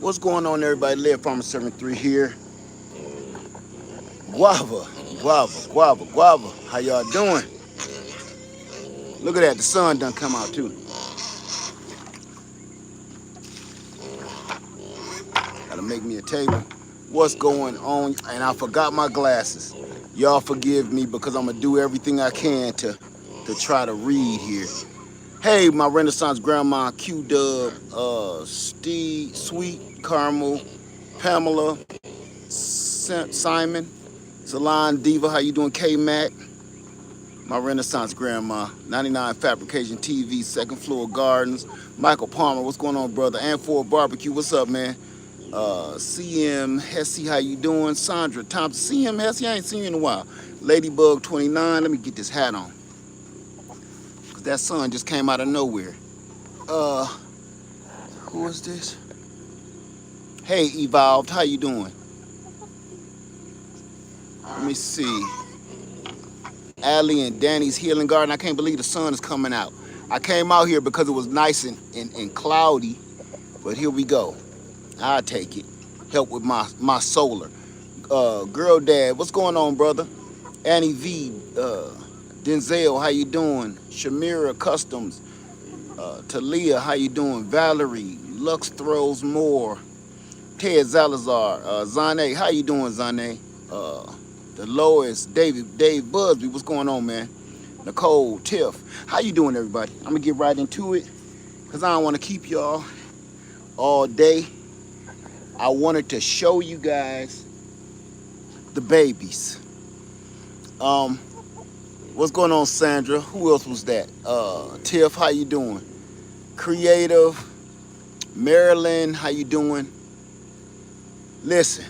What's going on, everybody? Live Farmer 73 here. Guava, guava, guava, guava. How y'all doing? Look at that. The sun done come out too. Gotta make me a table. What's going on? And I forgot my glasses. Y'all forgive me because I'm gonna do everything I can to try to read here. Hey, my Renaissance grandma, Q Dub, Steve, Sweet, Caramel, Pamela, Simon, Salon Diva. How you doing, K Mac? My Renaissance grandma, 99 Fabrication TV, second floor gardens. Michael Palmer, what's going on, brother? And for barbecue, what's up, man? CM Hesse, how you doing? Sandra Thompson, CM Hesse, I ain't seen you in a while. Ladybug 29, let me get this hat on. Cause that sun just came out of nowhere. Uh, who is this? Hey, Evolved, how you doing? Let me see. Allie and Danny's Healing Garden. I can't believe the sun is coming out. I came out here because it was nice and cloudy, but here we go. I'll take it. Help with my solar. Girl Dad, what's going on, brother? Annie V, Denzel, how you doing? Shamira Customs, Talia, how you doing? Valerie, Lux Throws More, Ted Zalazar, Zane, how you doing, Zane? The lowest, Dave Busby, what's going on, man? Nicole, Tiff, how you doing, everybody? I'm gonna get right into it because I don't want to keep y'all all day. I wanted to show you guys the babies. What's going on, Sandra? Who else was that? Tiff, how you doing? Creative, Marilyn, how you doing? Listen,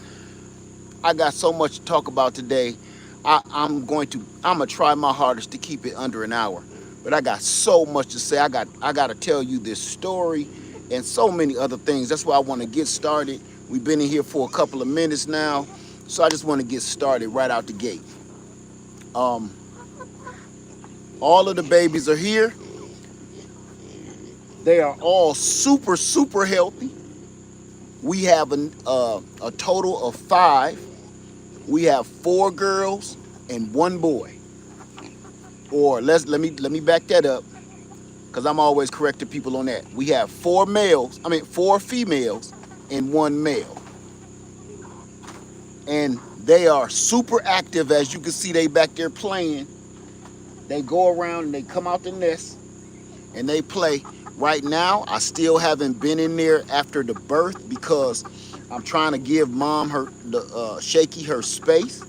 I got so much to talk about today. I'm gonna try my hardest to keep it under an hour. But I got so much to say. I gotta tell you this story and so many other things. That's why I want to get started. We've been in here for a couple of minutes now, so I just want to get started right out the gate. All of the babies are here. They are all super healthy. We have a total of 5. We have 4 girls and 1 boy. Or let me back that up, because I'm always correcting people on that. We have 4 females and 1 male. And they are super active. As you can see, they back there playing. They go around and they come out the nest and they play. Right now, I still haven't been in there after the birth because I'm trying to give mom Shaky her space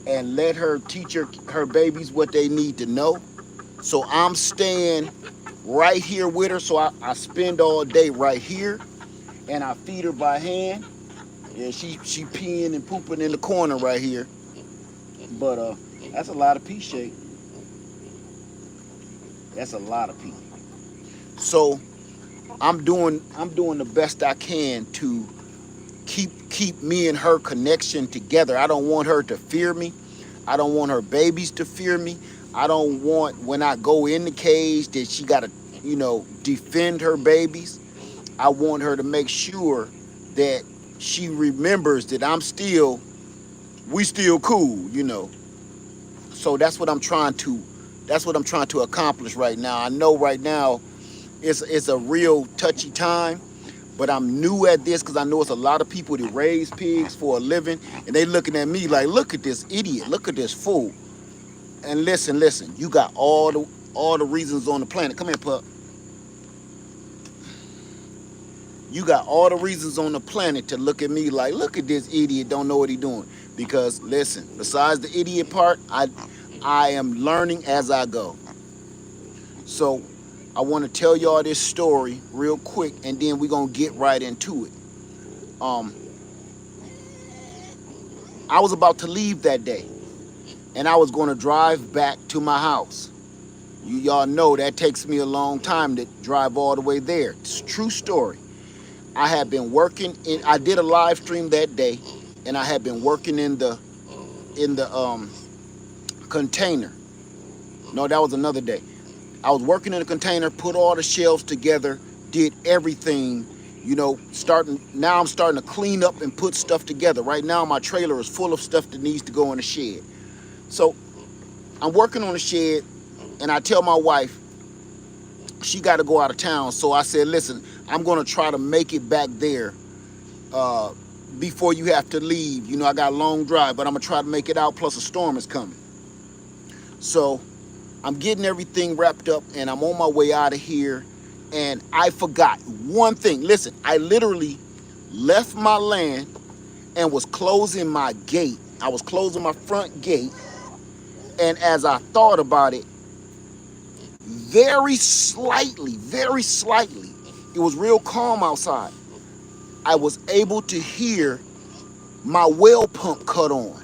and let her teach her babies what they need to know. So I'm staying right here with her. So I spend all day right here and I feed her by hand. Yeah, she peeing and pooping in the corner right here. But that's a lot of pee, Shake. That's a lot of pee. So I'm doing the best I can to keep me and her connection together. I don't want her to fear me. I don't want her babies to fear me. I don't want, when I go in the cage, that she gotta, defend her babies. I want her to make sure that she remembers that we still cool. So that's what I'm trying to accomplish right now. I know right now it's a real touchy time, but I'm new at this because I know it's a lot of people that raise pigs for a living, and they looking at me like, look at this idiot, look at this fool. And listen, you got all the reasons on the planet. Come here, pup. You got all the reasons on the planet to look at me like, look at this idiot, don't know what he doing. Because listen, besides the idiot part, I am learning as I go. So I want to tell y'all this story real quick, and then we're gonna get right into it. I was about to leave that day, and I was gonna drive back to my house. Y'all know that takes me a long time to drive all the way there. It's a true story. I had been working I did a live stream that day, and I had been working in the container. No, that was another day. I was working in a container, put all the shelves together, did everything, You know, I'm starting to clean up and put stuff together. Right now my trailer is full of stuff that needs to go in the shed. So I'm working on the shed, and I tell my wife she got to go out of town. So I said, listen, I'm going to try to make it back there uh, before you have to leave. You know, I got a long drive, but I'm going to try to make it out. Plus a storm is coming. So I'm getting everything wrapped up, and I'm on my way out of here. And I forgot one thing. Listen, I literally left my land and was closing my gate. I was closing my front gate. And as I thought about it, very slightly, it was real calm outside, I was able to hear my well pump cut on.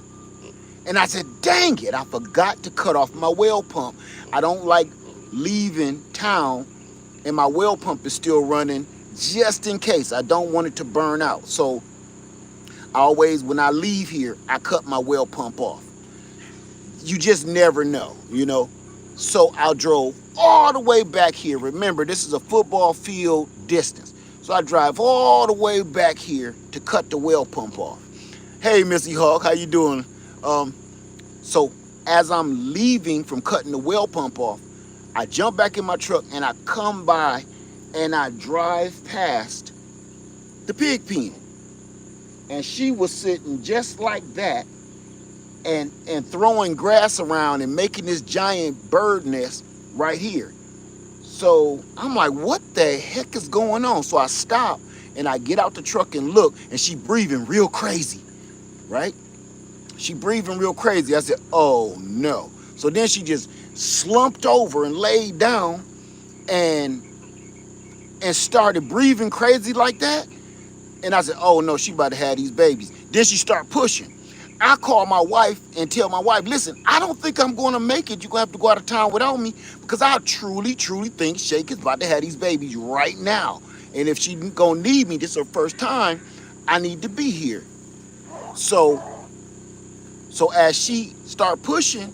And I said, dang it, I forgot to cut off my well pump. I don't like leaving town and my well pump is still running just in case. I don't want it to burn out. So I always, when I leave here, I cut my well pump off. You just never know, you know. So I drove all the way back here. Remember, this is a football field distance. So I drive all the way back here to cut the well pump off. Hey, Missy Hawk, how you doing? So as I'm leaving from cutting the well pump off, I jump back in my truck and I come by and I drive past the pig pen. And she was sitting just like that and throwing grass around and making this giant bird nest right here. So I'm like, what the heck is going on? So I stop and I get out the truck and look, and she breathing real crazy, right? She breathing real crazy. I said, oh no. So then she just slumped over and laid down and started breathing crazy like that. And I said, oh no, she about to have these babies. Then she started pushing. I call my wife and tell my wife, listen, I don't think I'm going to make it. You're going to have to go out of town without me, because I truly think Shake is about to have these babies right now. And if she going to need me, this is her first time, I need to be here. So as she start pushing,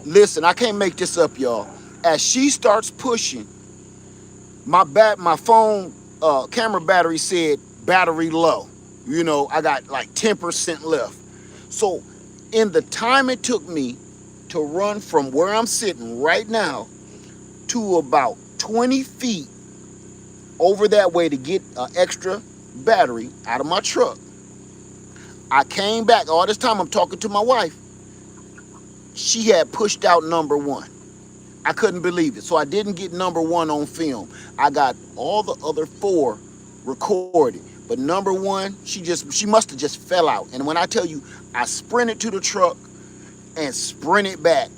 listen, I can't make this up, y'all. As she starts pushing, my phone camera battery said battery low. You know, I got like 10% left. So in the time it took me to run from where I'm sitting right now to about 20 feet over that way to get an extra battery out of my truck, I came back. All this time I'm talking to my wife. She had pushed out number one. I couldn't believe it. So I didn't get number one on film. I got all the other four recorded. But number one, she must have just fell out. And when I tell you, I sprinted to the truck and sprinted back.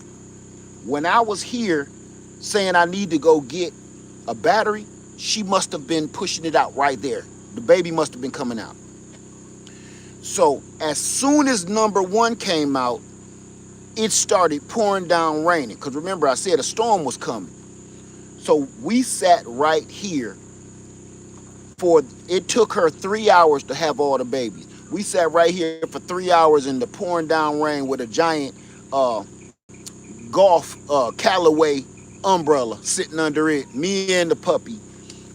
When I was here saying I need to go get a battery, she must have been pushing it out right there. The baby must have been coming out. So as soon as number one came out, it started pouring down raining. Because remember, I said a storm was coming. So we sat right here. It took her 3 hours to have all the babies. We sat right here for 3 hours in the pouring down rain with a giant golf Callaway umbrella sitting under it. Me and the puppy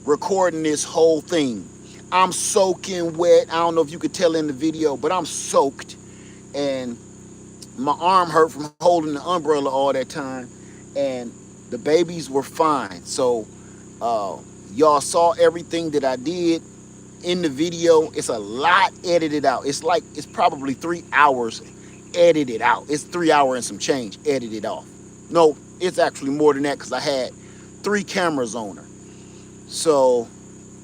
recording this whole thing. I'm soaking wet. I don't know if you could tell in the video, but I'm soaked. And my arm hurt from holding the umbrella all that time. And the babies were fine. So y'all saw everything that I did in the video. It's a lot edited out. It's probably 3 hours edited out. It's 3 hours and some change edited off. No, it's actually more than that, because I had 3 cameras on her. So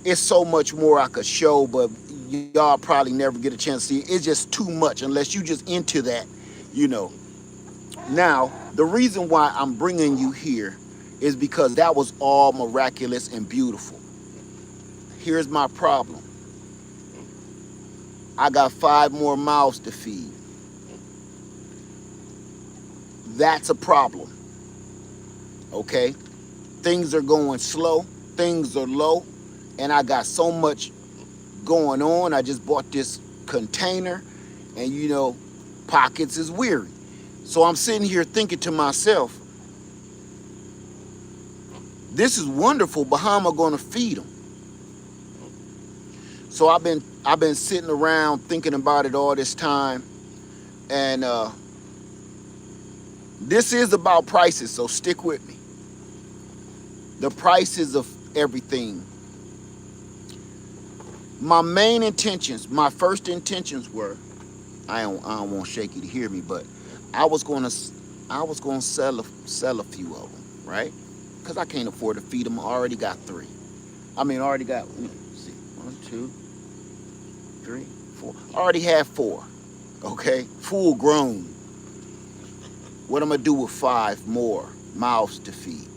it's so much more I could show, but y'all probably never get a chance to see it. It's just too much unless you just into that, you know. Now, the reason why I'm bringing you here is because that was all miraculous and beautiful. Here's my problem. I got 5 more mouths to feed. That's a problem. Okay? Things are going slow. Things are low. And I got so much going on. I just bought this container. And, you know, pockets is weary. So I'm sitting here thinking to myself, this is wonderful, but how am I going to feed them? So I've been sitting around thinking about it all this time, and this is about prices. So stick with me. The prices of everything. My main intentions, my first intentions were, I don't want Shaky to hear me, but I was gonna I was gonna sell a few of them, right? Because I can't afford to feed them. I already got three. I mean, I already got, let's see, one, two, three, four. I already have four. Okay, full grown. What I'm gonna do with five more mouths to feed?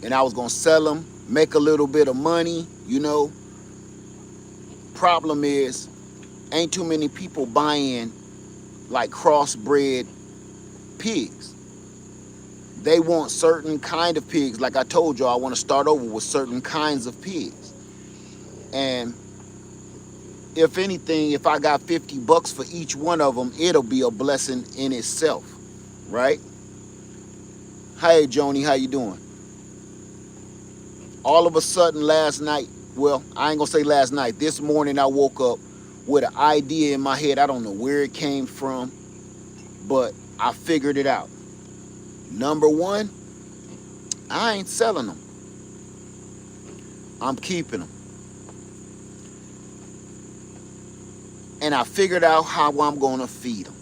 And I was gonna sell them, make a little bit of money. Problem is, ain't too many people buying like crossbred pigs. They want certain kind of pigs. Like I told you, I want to start over with certain kinds of pigs. And if anything, if I got $50 for each one of them, it'll be a blessing in itself, right? Hey, Joni, how you doing? All of a sudden last night, well, I ain't gonna say last night, this morning I woke up with an idea in my head. I don't know where it came from, but I figured it out. Number one, I ain't selling them. I'm keeping them. And I figured out how I'm gonna feed them.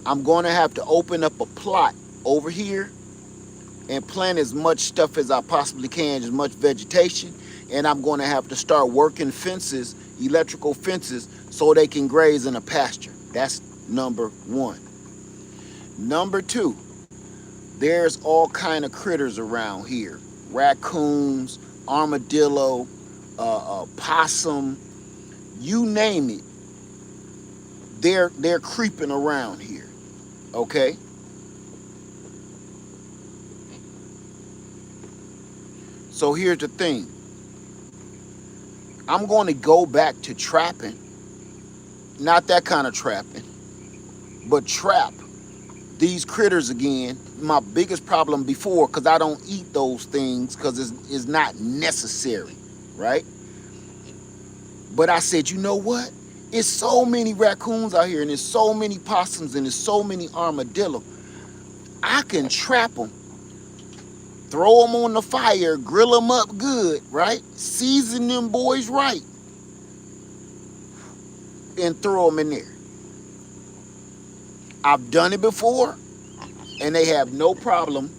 I'm gonna have to open up a plot over here and plant as much stuff as I possibly can, as much vegetation, and I'm going to have to start working fences, electrical fences, so they can graze in a pasture. That's number one. Number two, there's all kind of critters around here. Raccoons, armadillo, possum, you name it. They're creeping around here, okay? So here's the thing. I'm going to go back to trapping. Not that kind of trapping, but trap these critters again. My biggest problem before, because I don't eat those things because it's not necessary, right? But I said, you know what? It's so many raccoons out here, and there's so many possums, and there's so many armadillo. I can trap them, throw them on the fire, grill them up good, right? Season them boys right, and throw them in there. I've done it before, and they have no problem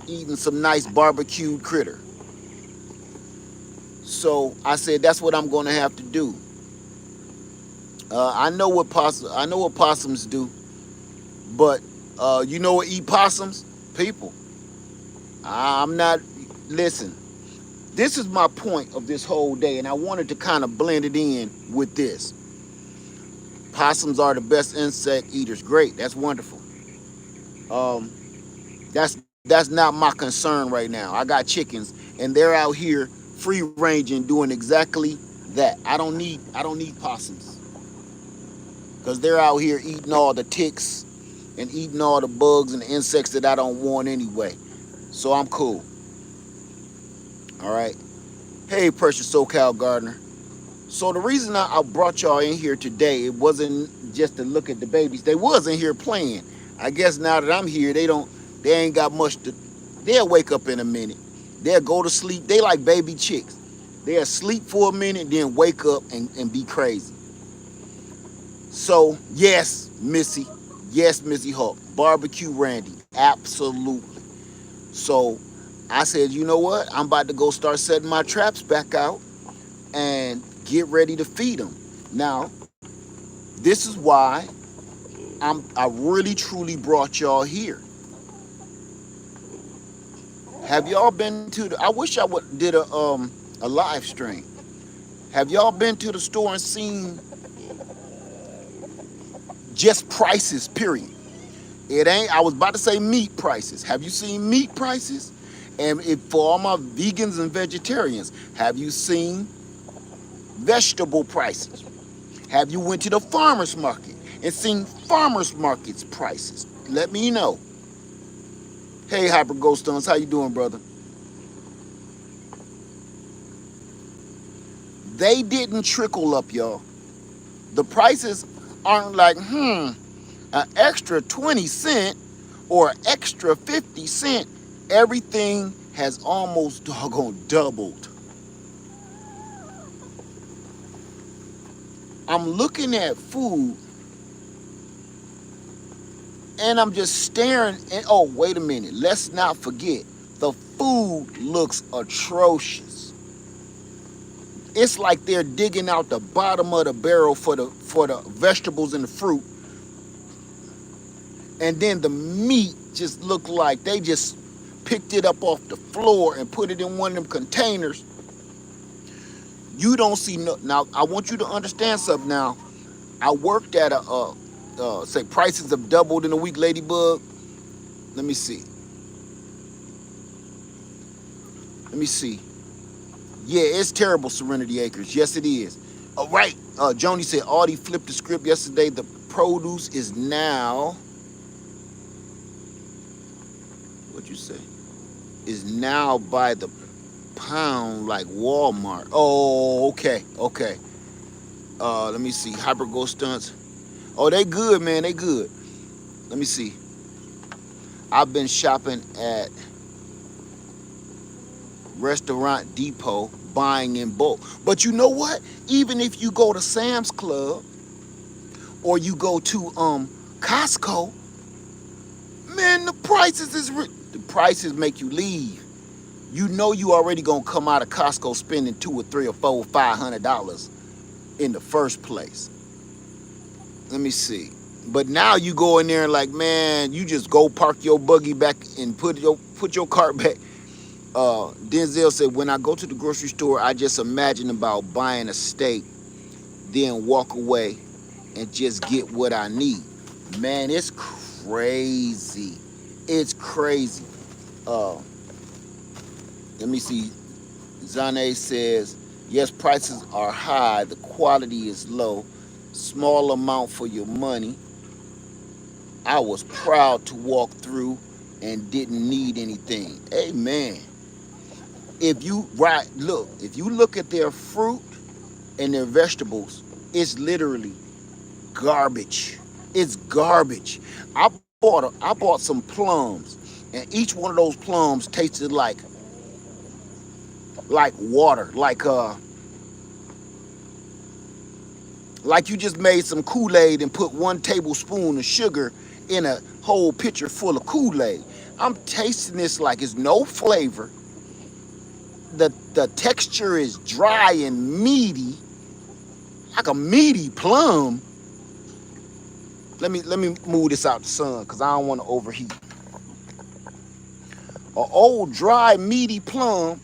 eating some nice barbecued critter. So I said that's what I'm going to have to do. I know what possums do, but you know what eat possums? People. I'm not. Listen. This is my point of this whole day, and I wanted to kind of blend it in with this. Possums are the best insect eaters. Great, that's wonderful. That's not my concern right now. I got chickens, and they're out here free ranging, doing exactly that. I don't need possums, because they're out here eating all the ticks and eating all the bugs and the insects that I don't want anyway. So I'm cool. All right. Hey, precious SoCal gardener. So the reason I brought y'all in here today, it wasn't just to look at the babies. They was in here playing. I guess now that I'm here, they ain't got much to. They'll wake up in a minute. They'll go to sleep. They like baby chicks. They'll sleep for a minute, then wake up and be crazy. So yes, Missy. Yes, Missy Hawk. Barbecue Randy. Absolutely. So I said, you know what? I'm about to go start setting my traps back out and get ready to feed them. Now, this is why I really truly brought y'all here. Have y'all been to I wish I did a live stream. Have y'all been to the store and seen just prices, period? It ain't, I was about to say meat prices. Have you seen meat prices? And for all my vegans and vegetarians, have you seen vegetable prices? Have you went to the farmer's market and seen farmer's market's prices? Let me know. Hey, Hyper Ghost Stones, how you doing, brother? They didn't trickle up, y'all. The prices aren't like, an extra 20 cent or an extra 50 cent. Everything has almost doggone doubled. I'm looking at food and I'm just staring and oh, wait a minute. Let's not forget the food looks atrocious. It's like they're digging out the bottom of the barrel for the vegetables and the fruit. And then the meat just looked like they just picked it up off the floor and put it in one of them containers. You don't see no. Now I want you to understand something. Now I worked at say prices have doubled in a week, Ladybug. Let me see. Let me see. Yeah, it's terrible, Serenity Acres. Yes, it is. All right. Joni said Audie flipped the script yesterday. The produce is now. What'd you say? Is now by the pound like Walmart. Oh, okay, okay. Let me see. Hyper Ghost Stunts. Oh, they good, man. They good. Let me see. I've been shopping at Restaurant Depot, buying in bulk. But you know what? Even if you go to Sam's Club or you go to Costco, man, the prices make you leave. You know you already gonna come out of Costco spending $200 or $300 or $400 or $500 in the first place. Let me see. But now you go in there and like, man, you just go park your buggy back and put your cart back. Denzel said, when I go to the grocery store, I just imagine about buying a steak, then walk away and just get what I need. Man, it's crazy. It's crazy. Let me see. Zane says, yes, prices are high. The quality is low. Small amount for your money. I was proud to walk through and didn't need anything. Amen. If you look at their fruit and their vegetables, it's literally garbage. It's garbage. I bought some plums, and each one of those plums tasted like water, like you just made some Kool-Aid and put 1 tablespoon of sugar in a whole pitcher full of Kool-Aid. I'm tasting this like it's no flavor. The texture is dry and meaty, like a meaty plum. Let me move this out the sun because I don't want to overheat. An old dry meaty plum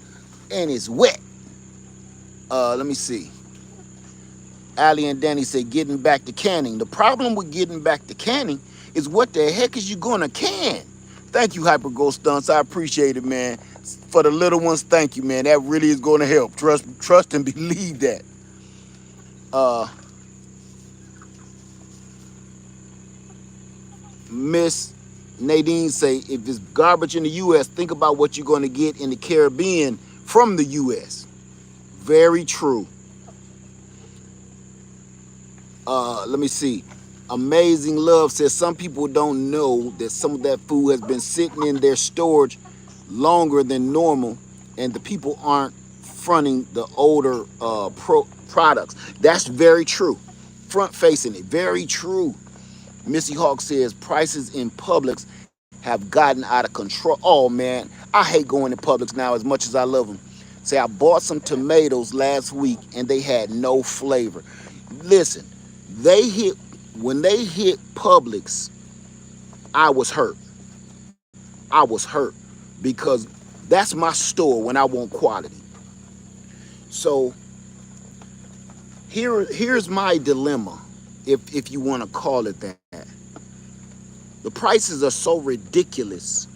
and it's wet. Let me see. Ali and Danny say getting back to canning. The problem with getting back to canning is what the heck is you gonna can? Thank you, Hyper Ghost Stunts. I appreciate it, man. For the little ones, thank you, man. That really is gonna help. Trust and believe that. Miss Nadine say, if it's garbage in the U.S., think about what you're gonna get in the Caribbean from the U.S. Very true. Let me see. Amazing Love says some people don't know that some of that food has been sitting in their storage longer than normal, and the people aren't fronting the older products. That's very true. Front facing it, very true. Missy Hawk says prices in Publix have gotten out of control. Oh man, I hate going to Publix now as much as I love them. Say I bought some tomatoes last week and they had no flavor. Listen, when they hit Publix, I was hurt. I was hurt because that's my store when I want quality. So here's my dilemma, if you want to call it that. The prices are so ridiculous.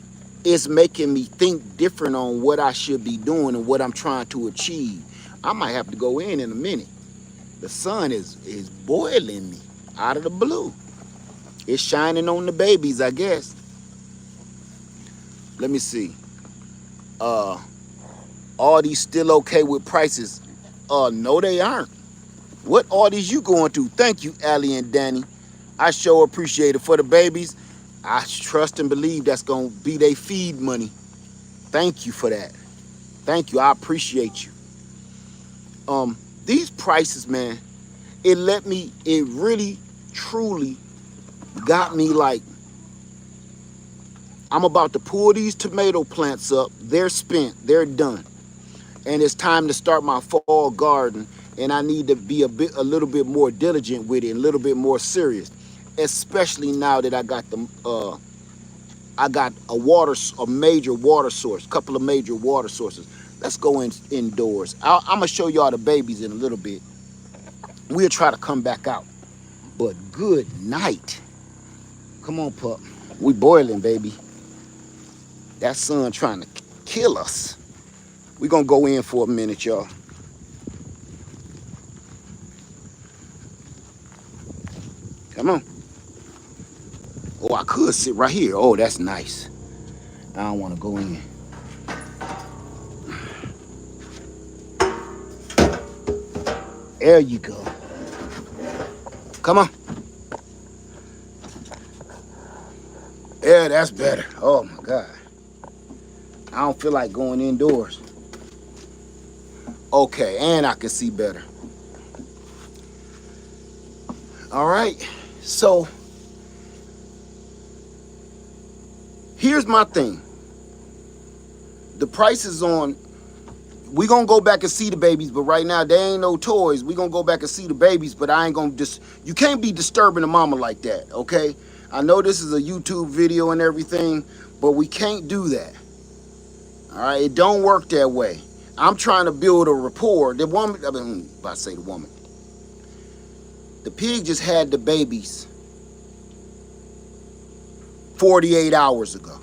It's making me think different on what I should be doing and what I'm trying to achieve. I might have to go in a minute. The sun is boiling me out of the blue. It's shining on the babies, I guess. Let me see. Are these still okay with prices? No, they aren't. What orders you going to? Thank you, Allie and Danny. I sure appreciate it. For the babies, I trust and believe that's going to be their feed money. Thank you for that. Thank you. I appreciate you. These prices, man, it really, truly got me like, I'm about to pull these tomato plants up. They're spent. They're done. And it's time to start my fall garden. And I need to be a little bit more diligent with it, and a little bit more serious, especially now that I got a major water source, couple of major water sources. Let's go indoors. I'm gonna show y'all the babies in a little bit. We'll try to come back out. But good night. Come on, pup. We boiling, baby. That sun trying to kill us. We gonna go in for a minute, y'all. Come on. Oh, I could sit right here. Oh, that's nice. I don't want to go in. There you go. Come on. Yeah, that's better. Oh my God. I don't feel like going indoors. Okay, and I can see better. All right. So here's my thing. The price is on. We gonna go back and see the babies, but right now there ain't no toys. We gonna go back and see the babies, but I ain't gonna you can't be disturbing the mama like that, okay? I know this is a YouTube video and everything, but we can't do that. All right, it don't work that way. I'm trying to build a rapport. The woman, I say the woman. The pig just had the babies 48 hours ago.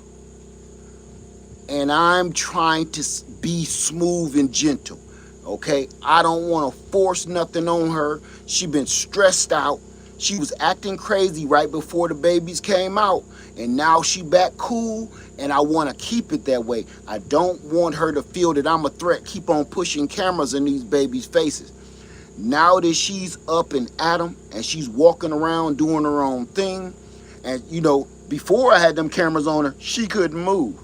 And I'm trying to be smooth and gentle, okay? I don't want to force nothing on her. She been stressed out. She was acting crazy right before the babies came out, and now she back cool, and I want to keep it that way. I don't want her to feel that I'm a threat. Keep on pushing cameras in these babies' faces. Now that she's up and at them, and she's walking around doing her own thing, and you know, before I had them cameras on her, she couldn't move.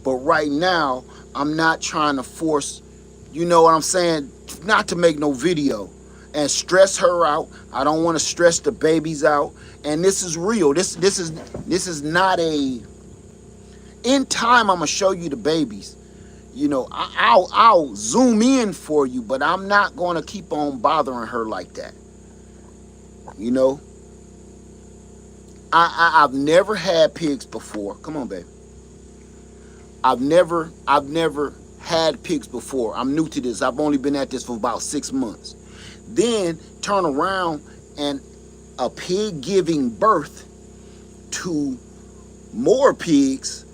But right now, I'm not trying to force, you know what I'm saying, not to make no video and stress her out. I don't want to stress the babies out. And this is real. This is not a. In time, I'm gonna show you the babies. You know, I'll zoom in for you, but I'm not gonna keep on bothering her like that. You know, I've never had pigs before. Come on, baby. I've never had pigs before. I'm new to this. I've only been at this for about 6 months. Then turn around and a pig giving birth to more pigs.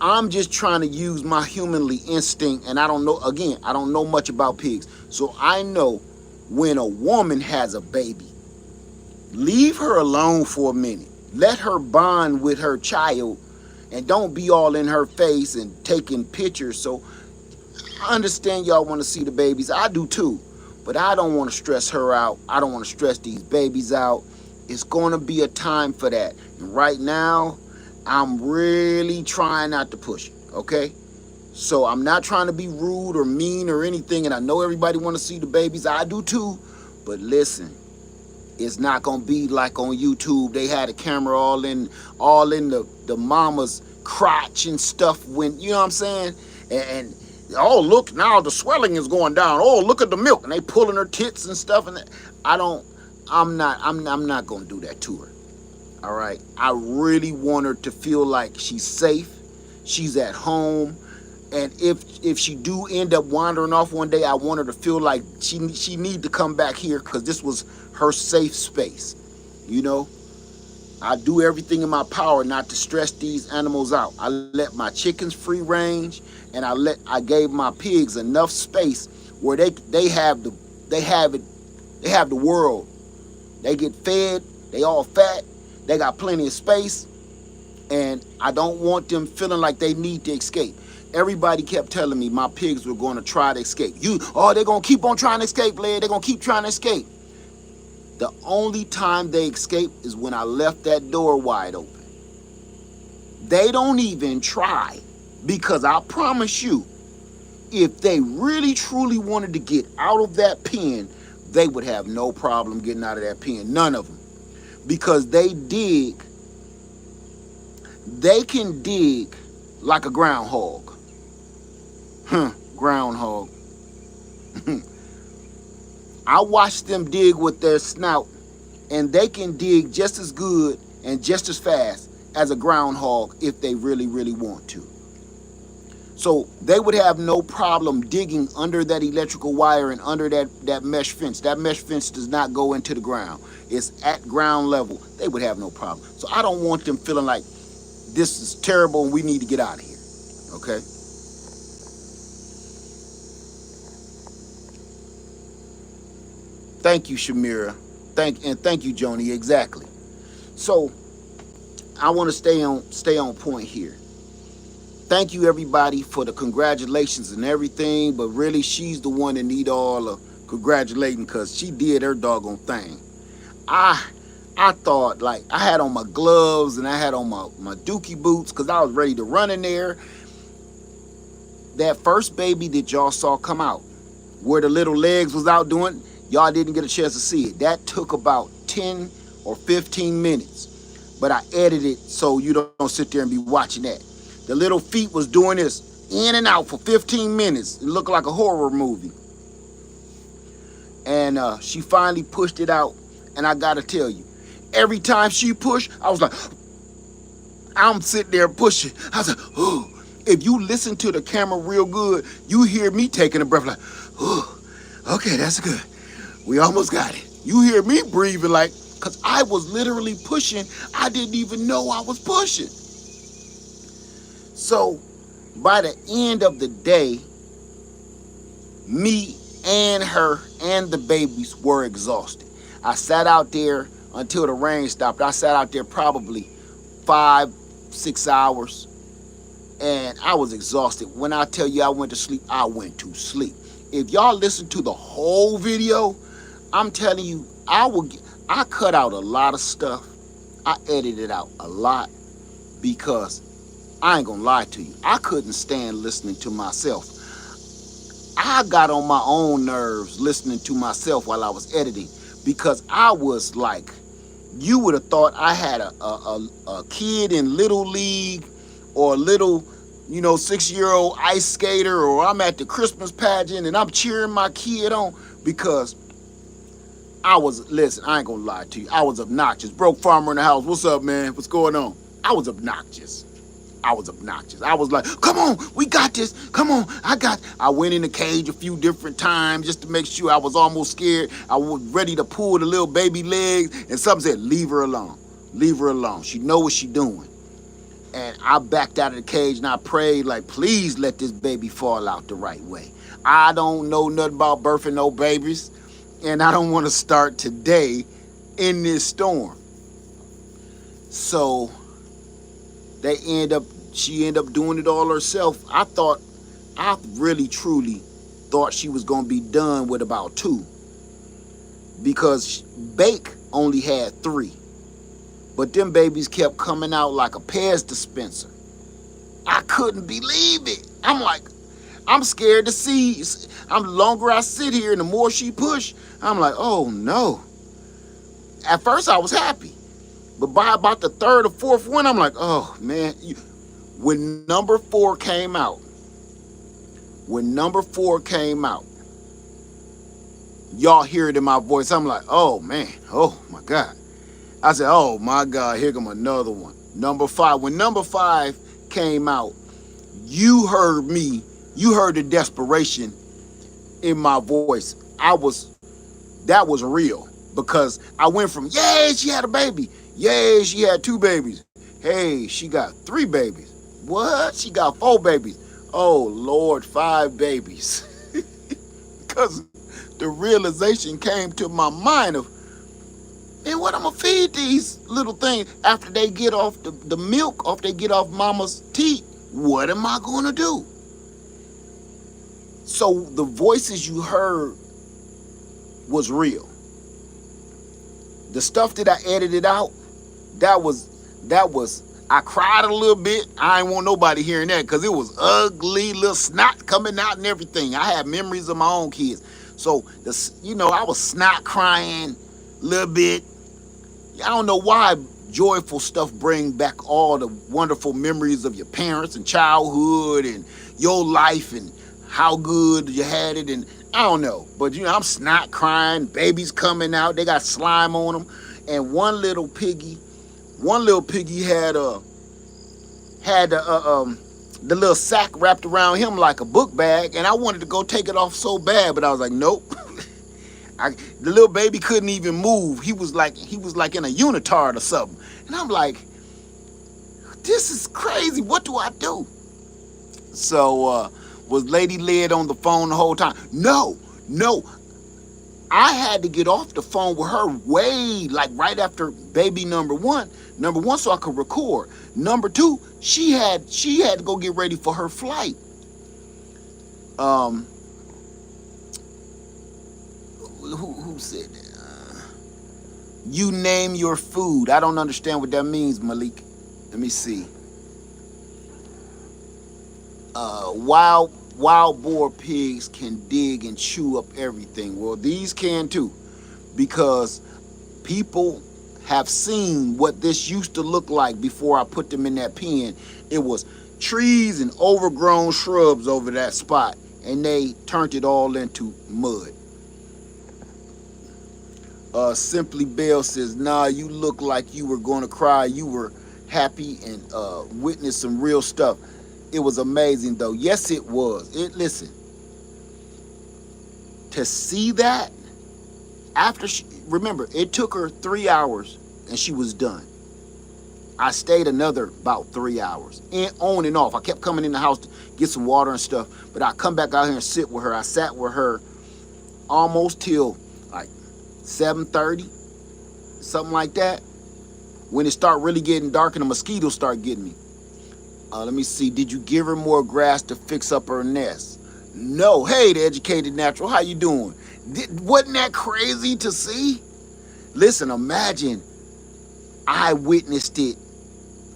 I'm just trying to use my humanly instinct, and I don't know, again, I don't know much about pigs. So I know when a woman has a baby, leave her alone for a minute. Let her bond with her child. And don't be all in her face and taking pictures. So I understand y'all want to see the babies. I do too. But I don't want to stress her out. I don't want to stress these babies out. It's going to be a time for that. And right now, I'm really trying not to push it, okay? So I'm not trying to be rude or mean or anything. And I know everybody want to see the babies. I do too. But listen. It's not gonna be like on YouTube. They had a camera all in the mama's crotch and stuff. When you know what I'm saying, and oh look, now the swelling is going down. Oh look at the milk, and they pulling her tits and stuff. And I'm not gonna do that to her. All right, I really want her to feel like she's safe, she's at home. And if she do end up wandering off one day, I want her to feel like she need to come back here, because this was her safe space. You know, I do everything in my power not to stress these animals out. I let my chickens free range, and I gave my pigs enough space where they have the world. They get fed. They all fat. They got plenty of space. And I don't want them feeling like they need to escape. Everybody kept telling me my pigs were going to try to escape. They're going to keep on trying to escape, Led. They're going to keep trying to escape. The only time they escape is when I left that door wide open. They don't even try, because I promise you, if they really truly wanted to get out of that pen, they would have no problem getting out of that pen. None of them. Because they can dig like a groundhog. Groundhog. I watch them dig with their snout, and they can dig just as good and just as fast as a groundhog if they really, really want to. So they would have no problem digging under that electrical wire and under that mesh fence. That mesh fence does not go into the ground. It's at ground level. They would have no problem. So I don't want them feeling like this is terrible and we need to get out of here. Okay? Thank you, Shamira. Thank you, Joni. Exactly. So I want to stay on point here. Thank you, everybody, for the congratulations and everything, but really she's the one that need all the congratulating, because she did her doggone thing. I thought, like, I had on my gloves and I had on my dookie boots because I was ready to run in there. That first baby that y'all saw come out, where the little legs was out doing, y'all didn't get a chance to see it. That took about 10 or 15 minutes. But I edited it so you don't sit there and be watching that. The little feet was doing this in and out for 15 minutes. It looked like a horror movie. And she finally pushed it out. And I gotta tell you, every time she pushed, I was like, I'm sitting there pushing. I was like, oh. If you listen to the camera real good, you hear me taking a breath like, oh, okay, that's good. We almost got it. You hear me breathing like, because I was literally pushing. I didn't even know I was pushing. So by the end of the day, me and her and the babies were exhausted. I sat out there until the rain stopped. I sat out there probably 5-6 hours, and I was exhausted. When I tell you I went to sleep, I went to sleep. If y'all listen to the whole video, I'm telling you, I cut out a lot of stuff. I edited out a lot because I ain't gonna lie to you, I couldn't stand listening to myself. I got on my own nerves listening to myself while I was editing, because I was like, you would have thought I had a kid in Little League, or a little, 6-year-old ice skater, or I'm at the Christmas pageant and I'm cheering my kid on, because listen, I ain't gonna lie to you, I was obnoxious. Broke farmer in the house, what's up, man? What's going on? I was obnoxious. I was like, come on, we got this. Come on, I went in the cage a few different times just to make sure. I was almost scared. I was ready to pull the little baby legs, and something said, leave her alone. Leave her alone. She know what she doing. And I backed out of the cage and I prayed, like, please let this baby fall out the right way. I don't know nothing about birthing no babies, and I don't want to start today in this storm. So she ended up doing it all herself. I really truly thought she was gonna be done with about 2, because Bake only had 3, but them babies kept coming out like a Pez dispenser. I couldn't believe it. I'm like, I'm scared to see. The longer I sit here and the more she push, I'm like, oh no. At first I was happy, but by about the 3rd or 4th one, I'm like, oh man. When number 4 came out, y'all hear it in my voice. I'm like, oh man, oh my God. I said, oh my God, here come another one. Number 5. When number 5 came out, you heard me. You heard the desperation in my voice. That was real, because I went from, yay, she had a baby. Yay, she had 2 babies. Hey, she got 3 babies. What? She got 4 babies. Oh, Lord, 5 babies. Because the realization came to my mind of, And what I'm gonna feed these little things after they get off the milk, after they get off mama's teat? What am I gonna do? So the voices you heard was real. The stuff that I edited out, that was that was I cried a little bit. I ain't want nobody hearing that because it was ugly, little snot coming out and everything. I have memories of my own kids. So I was snot crying a little bit. I don't know why joyful stuff bring back all the wonderful memories of your parents and childhood and your life and how good you had it, and I don't know. But I'm snot crying, babies coming out, they got slime on them. And one little piggy had the little sack wrapped around him like a book bag, and I wanted to go take it off so bad, but I was like, nope. The little baby couldn't even move. He was like in a unitard or something. And I'm like, this is crazy. What do I do? So was Lady Led on the phone the whole time? No. I had to get off the phone with her way like right after baby number one, so I could record. Number two, she had to go get ready for her flight. Who said that? You name your food. I don't understand what that means, Malik. Let me see. Wild boar pigs can dig and chew up everything. Well, these can too, because people have seen what this used to look like before I put them in that pen. It was trees and overgrown shrubs over that spot, and they turned it all into mud. Simply Bell says, nah, you look like you were going to cry. You were happy and witnessed some real stuff. It was amazing, though. Yes, it was. Listen, to see that remember, it took her 3 hours and she was done. I stayed another about 3 hours, and on and off. I kept coming in the house to get some water and stuff, but I come back out here and sit with her. I sat with her almost till like 7:30, something like that. When it started really getting dark and the mosquitoes start getting me. Let me see. Did you give her more grass to fix up her nest? No. Hey, the educated natural. How you doing? Wasn't that crazy to see? Listen, imagine I witnessed it.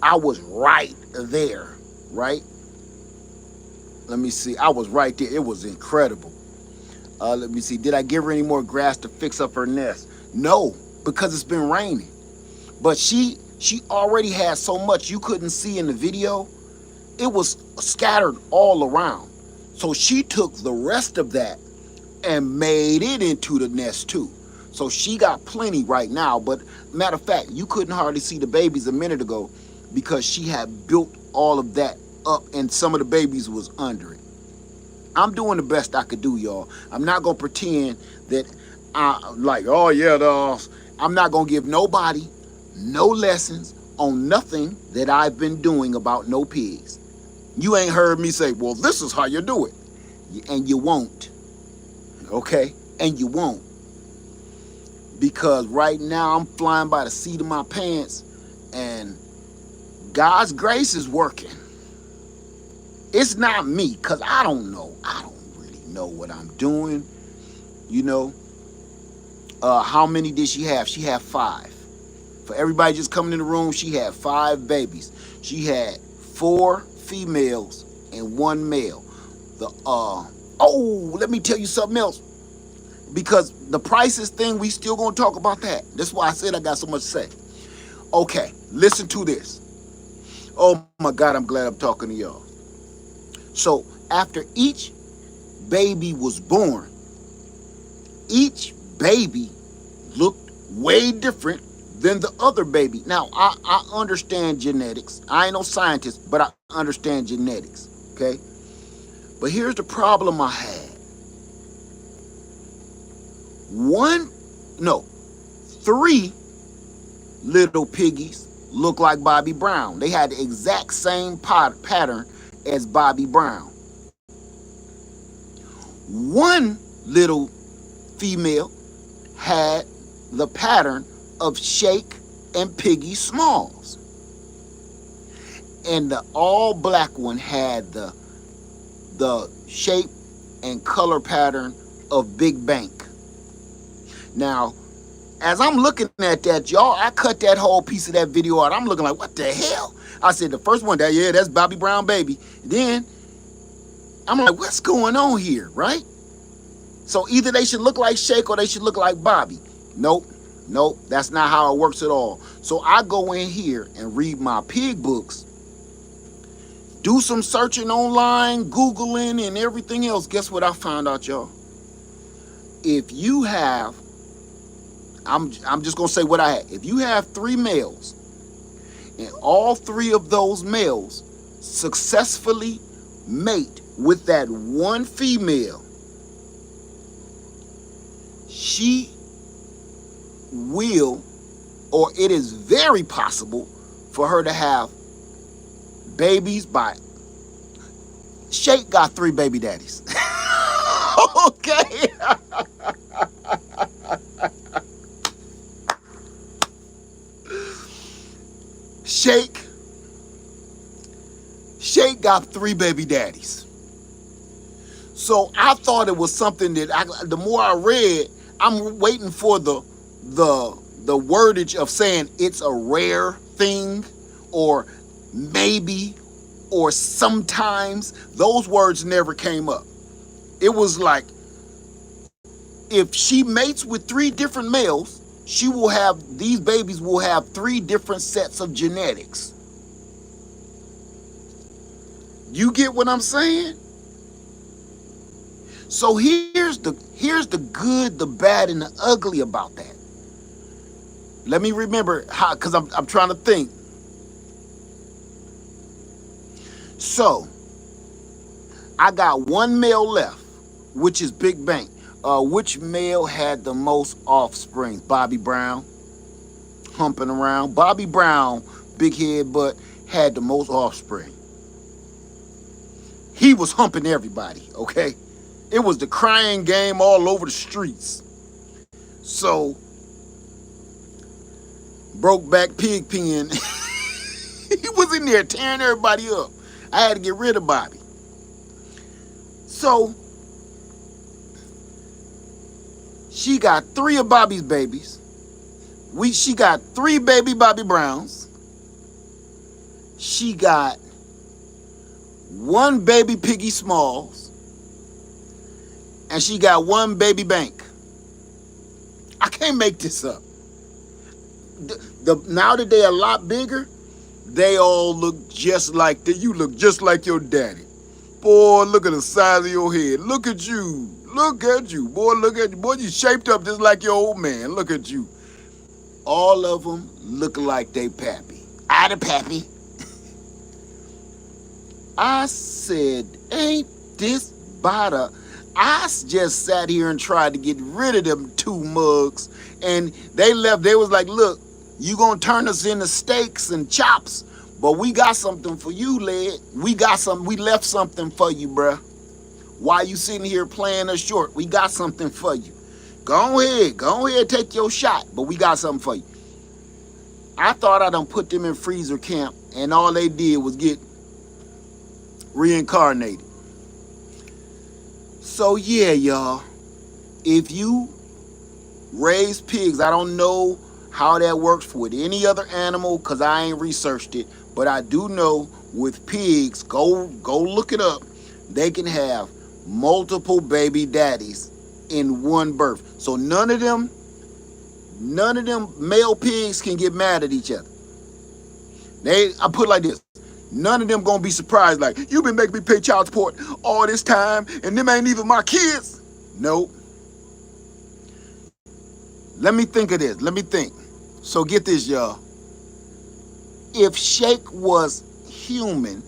I was right there, right? Let me see. I was right there. It was incredible. Let me see. Did I give her any more grass to fix up her nest? No, because it's been raining. But she already had so much you couldn't see in the video. It was scattered all around. So she took the rest of that and made it into the nest too. So she got plenty right now. But matter of fact, you couldn't hardly see the babies a minute ago because she had built all of that up and some of the babies was under it. I'm doing the best I could do, y'all. I'm not going to pretend that oh yeah, dolls. I'm not going to give nobody no lessons on nothing that I've been doing about no pigs. You ain't heard me say, well, this is how you do it. And you won't. Okay? And you won't. Because right now I'm flying by the seat of my pants and God's grace is working. It's not me, because I don't know. I don't really know what I'm doing. How many did she have? She had 5. For everybody just coming in the room, she had 5 babies. She had 4 females and 1 male. Let me tell you something else. Because the prices thing, we still gonna talk about that. That's why I said I got so much to say. Okay, listen to this. Oh my God, I'm glad I'm talking to y'all. So after each baby was born, each baby looked way different than the other baby. Now, I understand genetics. I ain't no scientist, but I understand genetics, okay? But here's the problem I had. 3 little piggies look like Bobby Brown. They had the exact same pattern as Bobby Brown. 1 little female had the pattern of Shake and Piggy Smalls. And the all black one had the shape and color pattern of Big Bank. Now, as I'm looking at that, y'all, I cut that whole piece of that video out. I'm looking like, what the hell? I said, the first one, that's Bobby Brown Baby. Then I'm like, what's going on here, right? So either they should look like Shake or they should look like Bobby. Nope, that's not how it works at all. So I go in here and read my pig books, do some searching online, Googling, and everything else. Guess what I found out, y'all? If you have, I'm just going to say what I had. If you have 3 males, and all 3 of those males successfully mate with that one female, she will, or it is very possible for her to have babies by... Shake got 3 baby daddies. Okay. Shake got 3 baby daddies. So I thought it was something that the more I read, I'm waiting for the wordage of saying it's a rare thing, or maybe, or sometimes. Those words never came up. It was like, if she mates with 3 different males, these babies will have 3 different sets of genetics. You get what I'm saying? So here's the good, the bad, and the ugly about that. Let me remember how, because I'm trying to think. So I got 1 male left, which is Big Bank. Which male had the most offspring? Bobby Brown, humping around. Bobby Brown, big head, but had the most offspring. He was humping everybody, okay? It was the crying game all over the streets. So, Brokeback Pigpen, he was in there tearing everybody up. I had to get rid of Bobby. So, she got 3 of Bobby's babies. She got 3 baby Bobby Browns. She got 1 baby Piggy Smalls. And she got 1 baby Bank. I can't make this up. Now that they're a lot bigger, they all look just like you look just like your daddy. Boy, look at the size of your head. Look at you. Look at you. Boy, look at you. Boy, you shaped up just like your old man. Look at you. All of them look like they pappy. I the pappy. I said, ain't this bada? I just sat here and tried to get rid of them 2 mugs, and they left. They was like, look, you gonna turn us into steaks and chops, but we got something for you, lad. We left something for you, bruh. Why you sitting here playing us short? We got something for you. Go ahead, take your shot, but we got something for you. I thought I done put them in freezer camp, and all they did was get reincarnated. So yeah, y'all, if you raise pigs, I don't know how that works with any other animal because I ain't researched it, but I do know with pigs, go look it up, they can have multiple baby daddies in one birth. So none of them male pigs can get mad at each other. I put it like this. None of them gonna be surprised like, you been making me pay child support all this time and them ain't even my kids. Nope. Let me think of this. Let me think. So get this, y'all. If Shake was human,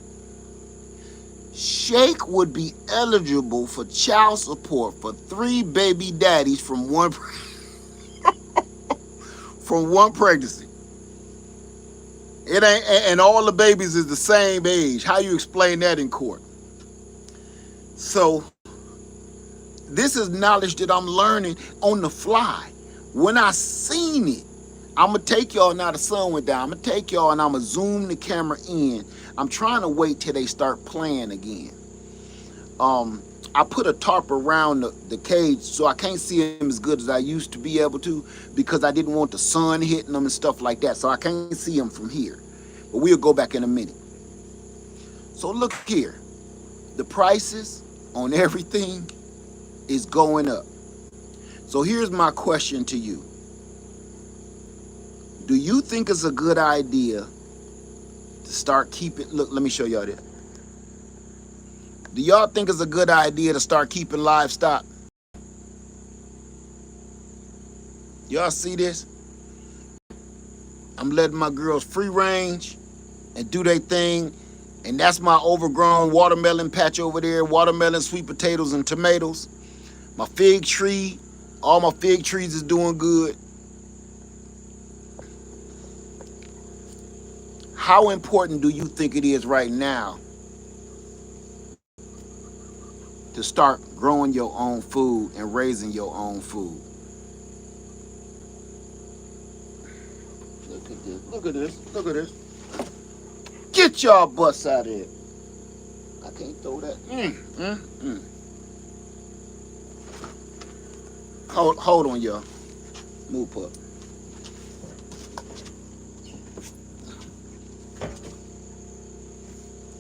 Shake would be eligible for child support for 3 baby daddies from one pregnancy. It ain't, and all the babies is the same age. How you explain that in court? So this is knowledge that I'm learning on the fly. When I seen it, I'm going to take y'all now. The sun went down. I'm going to take y'all and I'm going to zoom the camera in. I'm trying to wait till they start playing again. I put a tarp around the cage so I can't see them as good as I used to be able to, because I didn't want the sun hitting them and stuff like that. So I can't see them from here. But we'll go back in a minute. So look here. The prices on everything is going up. So here's my question to you. Do you think it's a good idea to start keeping, look, let me show y'all this. Do y'all think it's a good idea to start keeping livestock? Y'all see this? I'm letting my girls free range and do their thing. And that's my overgrown watermelon patch over there. Watermelon, sweet potatoes, and tomatoes. My fig tree. All my fig trees is doing good. How important do you think it is right now to start growing your own food and raising your own food? Look at this, look at this, look at this. Get y'all butts out of here. I can't throw that. Hold on, y'all. Move up.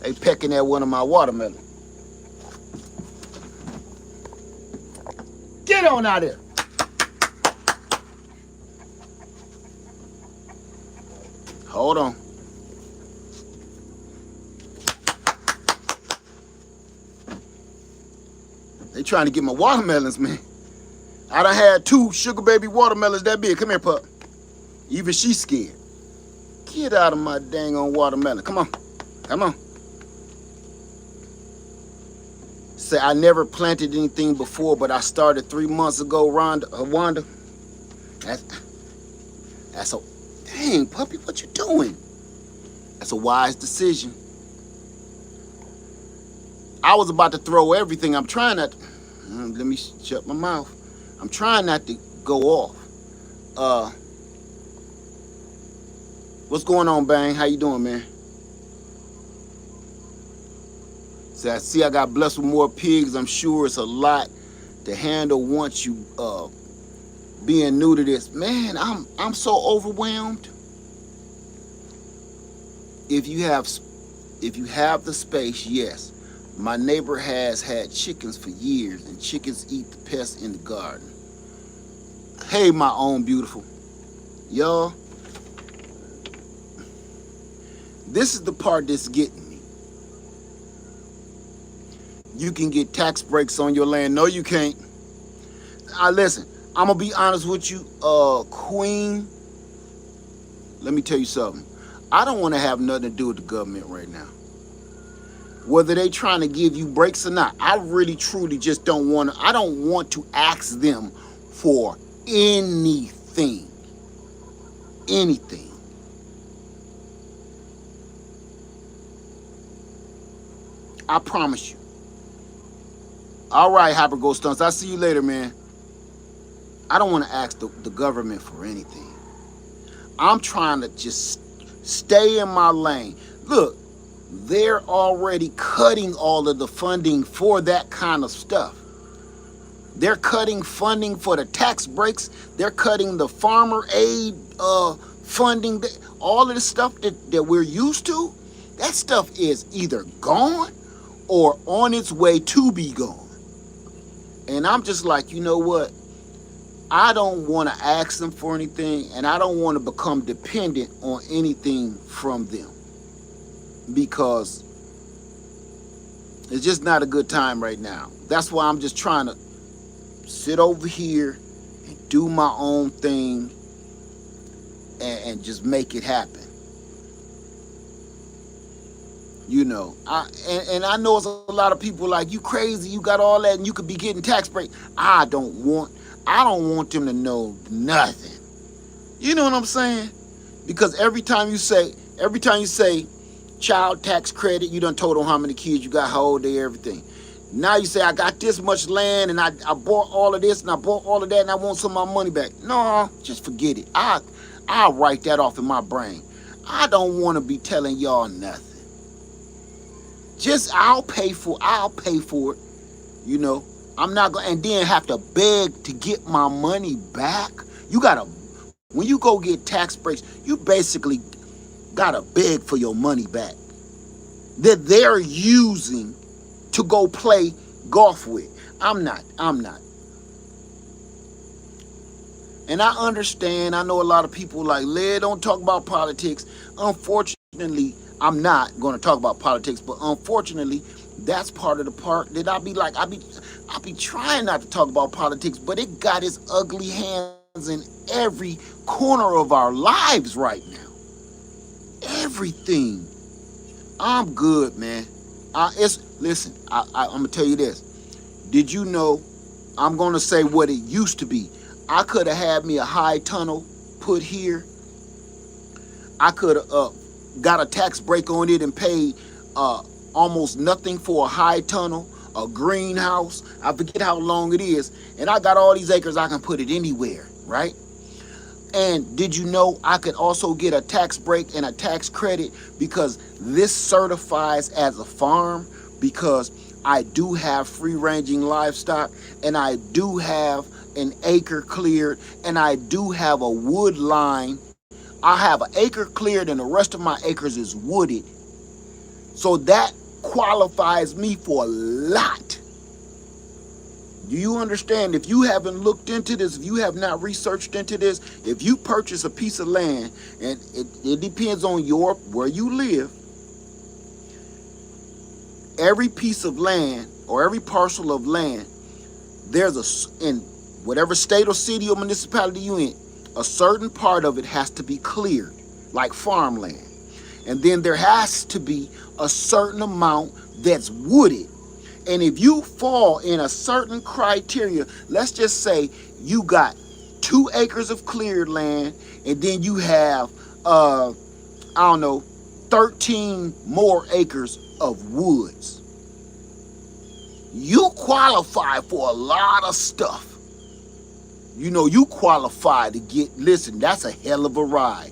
They pecking at one of my watermelons. Get on out of there. Hold on. They trying to get my watermelons, man. I done had 2 sugar baby watermelons that big. Come here, pup. Even she's scared. Get out of my dang on watermelon. Come on. Come on. Say, I never planted anything before, but I started 3 months ago, Wanda. That's a, dang, puppy, what you doing? That's a wise decision. I was about to throw everything. I'm trying not to, let me shut my mouth. I'm trying not to go off. What's going on, Bang? How you doing, man? So I see I got blessed with more pigs. I'm sure it's a lot to handle once you being new to this. Man, I'm so overwhelmed. If you have the space, yes. My neighbor has had chickens for years, and chickens eat the pests in the garden. Hey, my own beautiful. Y'all, this is the part that's getting me. You can get tax breaks on your land. No, you can't. Listen, I'm going to be honest with you, Queen. Let me tell you something. I don't want to have nothing to do with the government right now. Whether they trying to give you breaks or not, I really, truly just don't want to. I don't want to ask them for anything. Anything. I promise you. All right, Hyper Ghost Stunts. I'll see you later, man. I don't want to ask the government for anything. I'm trying to just stay in my lane. Look, they're already cutting all of the funding for that kind of stuff. They're cutting funding for the tax breaks. They're cutting the farmer aid funding. All of the stuff that we're used to, that stuff is either gone or on its way to be gone. And I'm just like, you know what? I don't want to ask them for anything, and I don't want to become dependent on anything from them, because it's just not a good time right now. That's why I'm just trying to sit over here and do my own thing and just make it happen. You know, I know it's a lot of people like, you crazy, you got all that and you could be getting tax break. I don't want them to know nothing. You know what I'm saying? Because every time you say child tax credit, you done told them how many kids you got, how old they, everything. Now you say, I got this much land and I bought all of this and I bought all of that and I want some of my money back. No, just forget it. I'll write that off in my brain. I don't want to be telling y'all nothing. Just I'll pay for it, you know. I'm not going to, and then have to beg to get my money back. You got to, when you go get tax breaks, you basically got to beg for your money back that they're using to go play golf with. I'm not. And I understand, I know a lot of people like, don't talk about politics. Unfortunately, I'm not going to talk about politics, but unfortunately, that's part of the part that I be trying not to talk about politics, but it got its ugly hands in every corner of our lives right now. Everything. I'm good, man. Listen, I'm going to tell you this. Did you know, I'm going to say what it used to be. I could have had me a high tunnel put here. I could have got a tax break on it and paid almost nothing for a high tunnel, a greenhouse. I forget how long it is. And I got all these acres, I can put it anywhere, right? And did you know I could also get a tax break and a tax credit because this certifies as a farm, because I do have free-ranging livestock and I do have an acre cleared and I do have a wood line. I have an acre cleared and the rest of my acres is wooded. So that qualifies me for a lot. Do you understand? If you haven't looked into this, if you have not researched into this, if you purchase a piece of land, and it depends on where you live, every piece of land or every parcel of land, in whatever state or city or municipality you in, a certain part of it has to be cleared, like farmland. And then there has to be a certain amount that's wooded. And if you fall in a certain criteria, let's just say you got 2 acres of cleared land, and then you have, 13 more acres of woods. You qualify for a lot of stuff. You qualify to listen, that's a hell of a ride.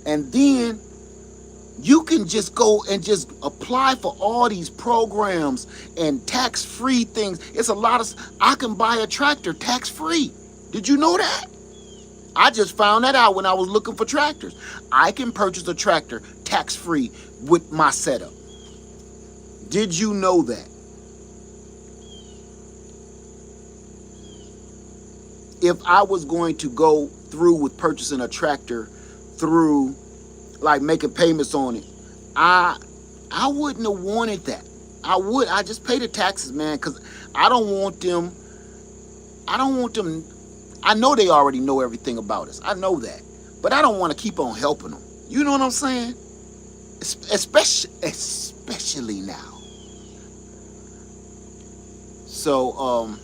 And then you can just go and just apply for all these programs and tax-free things. It's a lot of, I can buy a tractor tax-free. Did you know that? I just found that out when I was looking for tractors. I can purchase a tractor tax-free with my setup. Did you know that? If I was going to go through with purchasing a tractor through like making payments on it, I wouldn't have wanted that. I just pay the taxes, man, because I don't want them. I know they already know everything about us. I know that. But I don't want to keep on helping them. You know what I'm saying? Especially now. So,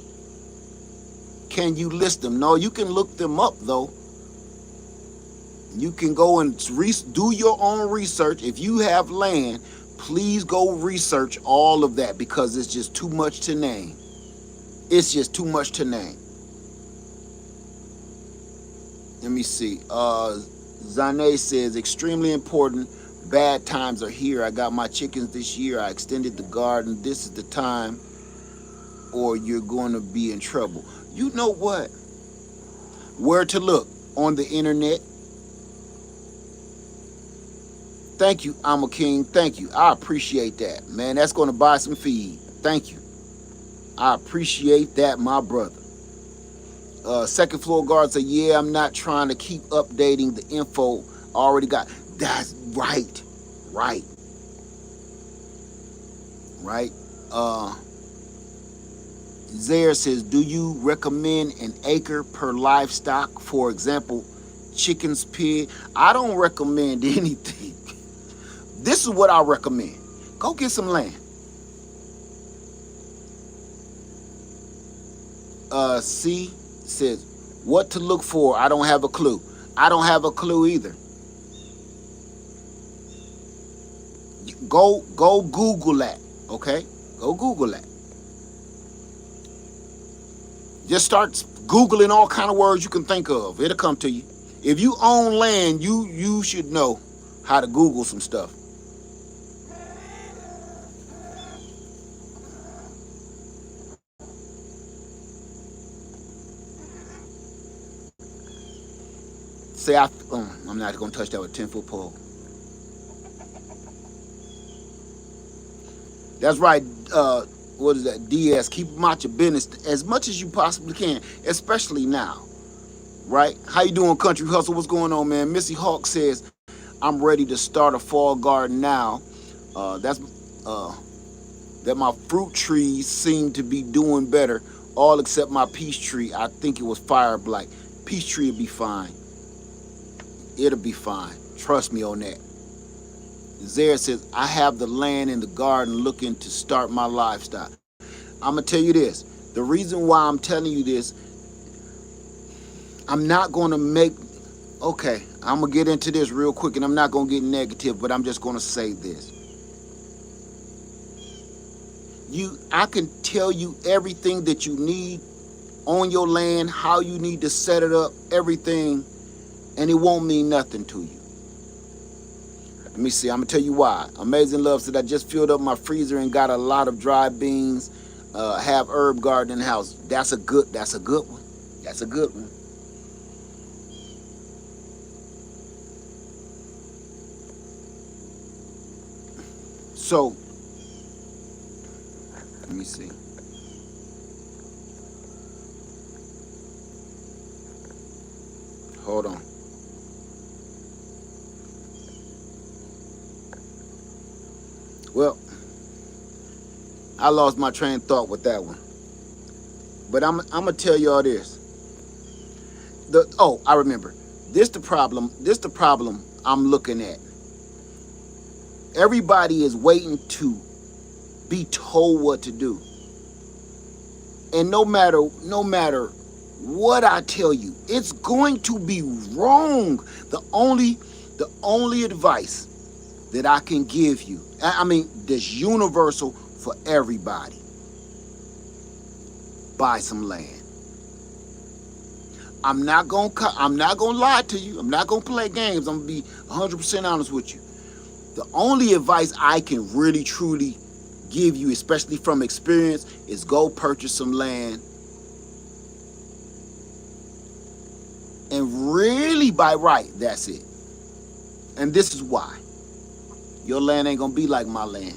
can you list them? No, you can look them up, though. You can go and do your own research. If you have land, please go research all of that, because it's just too much to name. It's just too much to name. Let me see. Zane says, extremely important. Bad times are here. I got my chickens this year. I extended the garden. This is the time, or you're going to be in trouble. You know what? Where to look? On the internet. Thank you, I'm a king. Thank you. I appreciate that, man. That's going to buy some feed. Thank you. I appreciate that, my brother. Second floor guard said, yeah, I'm not trying to keep updating the info I already got. That's right. Right. Zaire says, do you recommend an acre per livestock? For example, chickens, pig? I don't recommend anything. This is what I recommend. Go get some land. C says, what to look for? I don't have a clue. I don't have a clue either. Go Google that, okay? Go Google that. Just start Googling all kind of words you can think of. It'll come to you. If you own land, you should know how to Google some stuff. Say I'm not gonna touch that with a 10-foot pole. That's right. What is that? DS. Keep them out your business as much as you possibly can, especially now. Right? How you doing, Country Hustle? What's going on, man? Missy Hawk says, "I'm ready to start a fall garden now. That's that my fruit trees seem to be doing better, all except my peach tree. I think it was fire blight. Peach tree will be fine. It'll be fine. Trust me on that." Zara says, "I have the land in the garden looking to start my livestock." I'm going to tell you this. The reason why I'm telling you this, I'm not going to make, okay, I'm going to get into this real quick and I'm not going to get negative, but I'm just going to say this. I can tell you everything that you need on your land, how you need to set it up, everything, and it won't mean nothing to you. Let me see. I'm gonna tell you why. Amazing Love said, "I just filled up my freezer and got a lot of dry beans. Have herb garden in the house." That's a good one. That's a good one. So let me see. Hold on. Well, I lost my train of thought with that one. But I'm gonna tell y'all this. I remember. This the problem. I'm looking at. Everybody is waiting to be told what to do. And no matter what I tell you, it's going to be wrong. The only advice that I can give you, I mean, that's universal for everybody: buy some land. I'm not gonna lie to you. I'm not gonna play games. I'm gonna be 100% honest with you. The only advice I can really truly give you, especially from experience, is go purchase some land and really buy right. That's it. And this is why. Your land ain't gonna be like my land.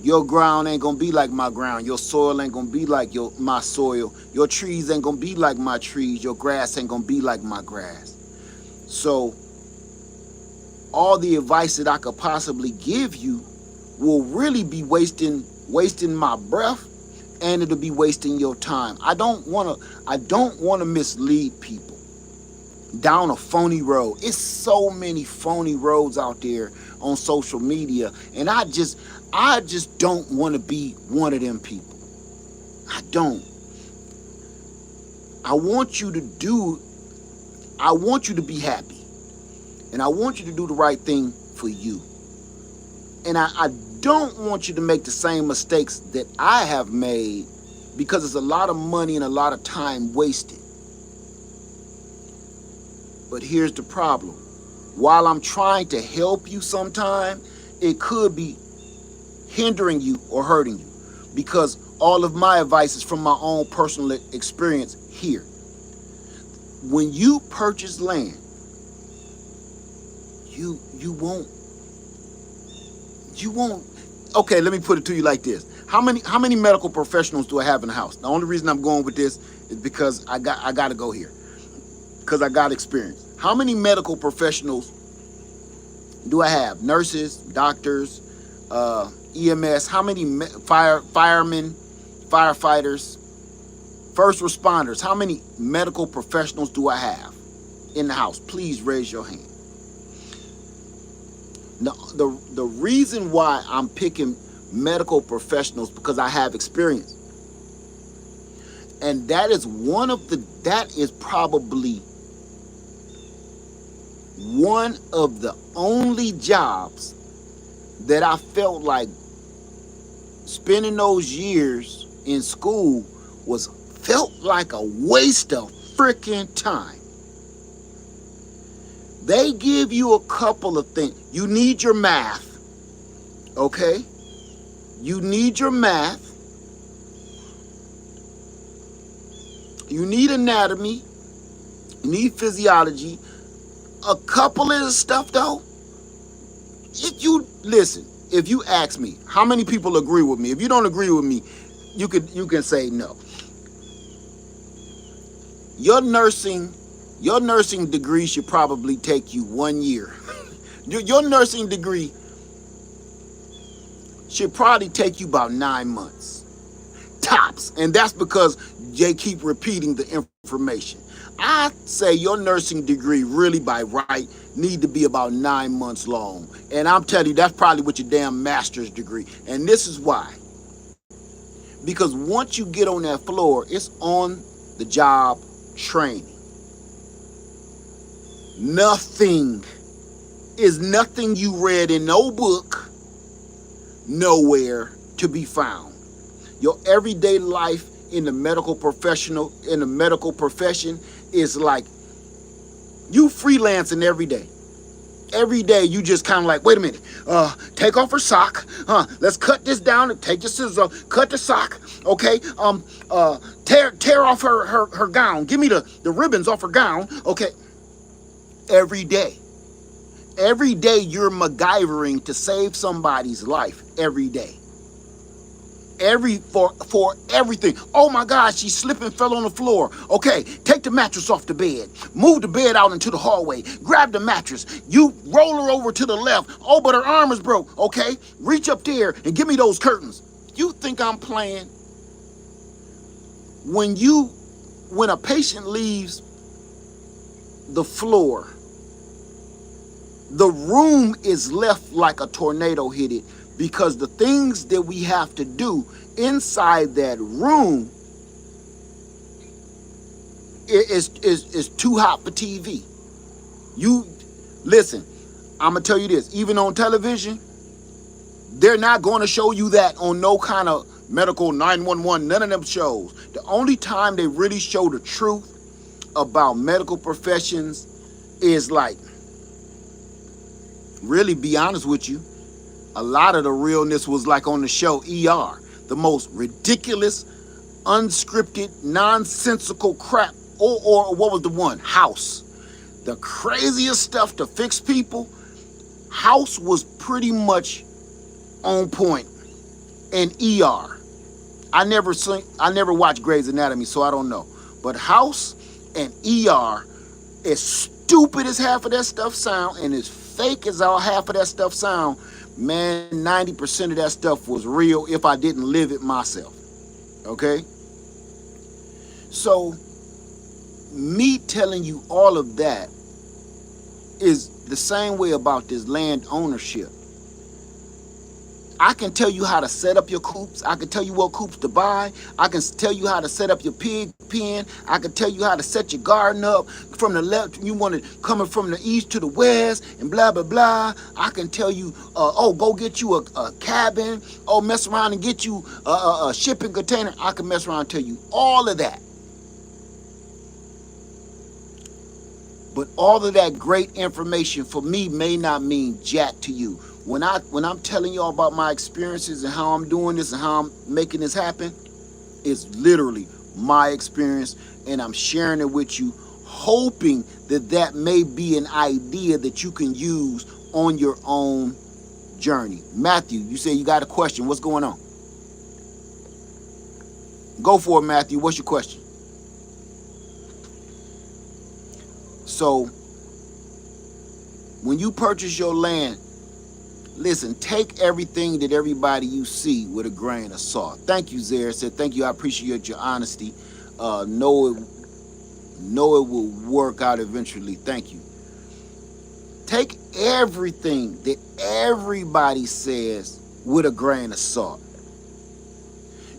Your ground ain't gonna be like my ground. Your soil ain't gonna be like my soil. Your trees ain't gonna be like my trees. Your grass ain't gonna be like my grass. So all the advice that I could possibly give you will really be wasting my breath, and it'll be wasting your time. I don't wanna mislead people down a phony road. It's so many phony roads out there on social media, and I just don't want to be one of them people. I don't. I want you to be happy, and I want you to do the right thing for you. And I don't want you to make the same mistakes that I have made, because it's a lot of money and a lot of time wasted. But here's the problem. While I'm trying to help you sometime, it could be hindering you or hurting you, because all of my advice is from my own personal experience here. When you purchase land, you won't. Okay, let me put it to you like this. How many medical professionals do I have in the house? The only reason I'm going with this is because I got to go here, because I got experience. How many medical professionals do I have? Nurses, doctors, EMS. How many firemen, firefighters, first responders? How many medical professionals do I have in the house? Please raise your hand. Now, the reason why I'm picking medical professionals, because I have experience, and that is probably one of the only jobs that I felt like spending those years in school felt like a waste of freaking time. They give you a couple of things. You need your math, okay? You need your math. You need anatomy. You need physiology. A couple of the stuff, though, if you ask me, how many people agree with me? If you don't agree with me, you can say no. Your nursing degree should probably take you 1 year. Your nursing degree should probably take you about 9 months. Tops. And that's because they keep repeating the information. I say your nursing degree really by right need to be about 9 months long. And I'm telling you, that's probably with your damn master's degree. And this is why. Because once you get on that floor, it's on the job training. Nothing you read in no book, nowhere to be found. Your everyday life in the medical profession is like you freelancing every day. Every day you just kind of like, wait a minute, take off her sock, let's cut this down and take your scissors off, cut the sock, okay, tear off her gown, give me the ribbons off her gown, okay. Every day you're MacGyvering to save somebody's life every day. For everything. Oh my God, she slipped and fell on the floor. Okay, take the mattress off the bed. Move the bed out into the hallway. Grab the mattress. You roll her over to the left. Oh, but her arm is broke. Okay, reach up there and give me those curtains. You think I'm playing? When a patient leaves the floor, the room is left like a tornado hit it. Because the things that we have to do inside that room is too hot for TV. You listen, I'm gonna tell you this, even on television, they're not going to show you that on no kind of medical 911, none of them shows. The only time they really show the truth about medical professions is like, really be honest with you, a lot of the realness was like on the show ER. The most ridiculous, unscripted, nonsensical crap. Or what was the one? House. The craziest stuff to fix people. House was pretty much on point. And ER. I never watched Grey's Anatomy, so I don't know. But House and ER, as stupid as half of that stuff sound, and as fake as all half of that stuff sound, man, 90% of that stuff was real if I didn't live it myself. Okay? So, me telling you all of that is the same way about this land ownership. I can tell you how to set up your coops. I can tell you what coops to buy. I can tell you how to set up your pig pen. I can tell you how to set your garden up from the left. You want it coming from the east to the west and blah, blah, blah. I can tell you, go get you a cabin. Oh, mess around and get you a shipping container. I can mess around and tell you all of that. But all of that great information for me may not mean jack to you. When I'm telling y'all about my experiences and how I'm doing this and how I'm making this happen, it's literally my experience, and I'm sharing it with you, hoping that may be an idea that you can use on your own journey. Matthew, you say you got a question. What's going on? Go for it, Matthew. What's your question? So, when you purchase your land, listen, take everything that everybody you see with a grain of salt. Thank you, Zara. Said, thank you. I appreciate your honesty. Know it will work out eventually. Thank you. Take everything that everybody says with a grain of salt.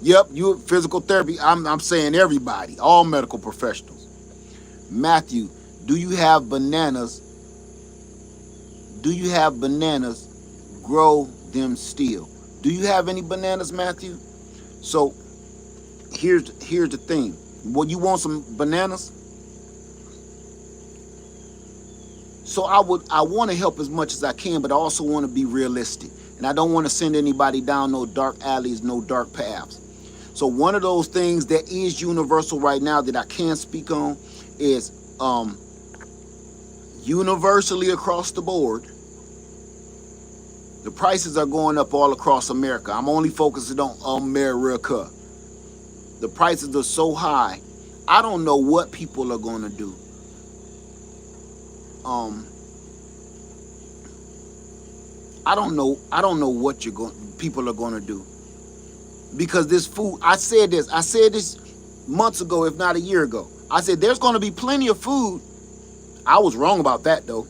Yep, you physical therapy. I'm saying everybody, all medical professionals. Matthew, do you have bananas? Do you have bananas? Grow them still. Do you have any bananas, Matthew? So here's the thing. Well, you want some bananas? So I want to help as much as I can, but I also want to be realistic. And I don't want to send anybody down no dark alleys, no dark paths. So one of those things that is universal right now that I can speak on is universally across the board, the prices are going up all across America. I'm only focusing on America. The prices are so high. I don't know what people are going to do. I don't know what people are going to do. Because this food, I said this months ago, if not a year ago. I said there's going to be plenty of food. I was wrong about that though.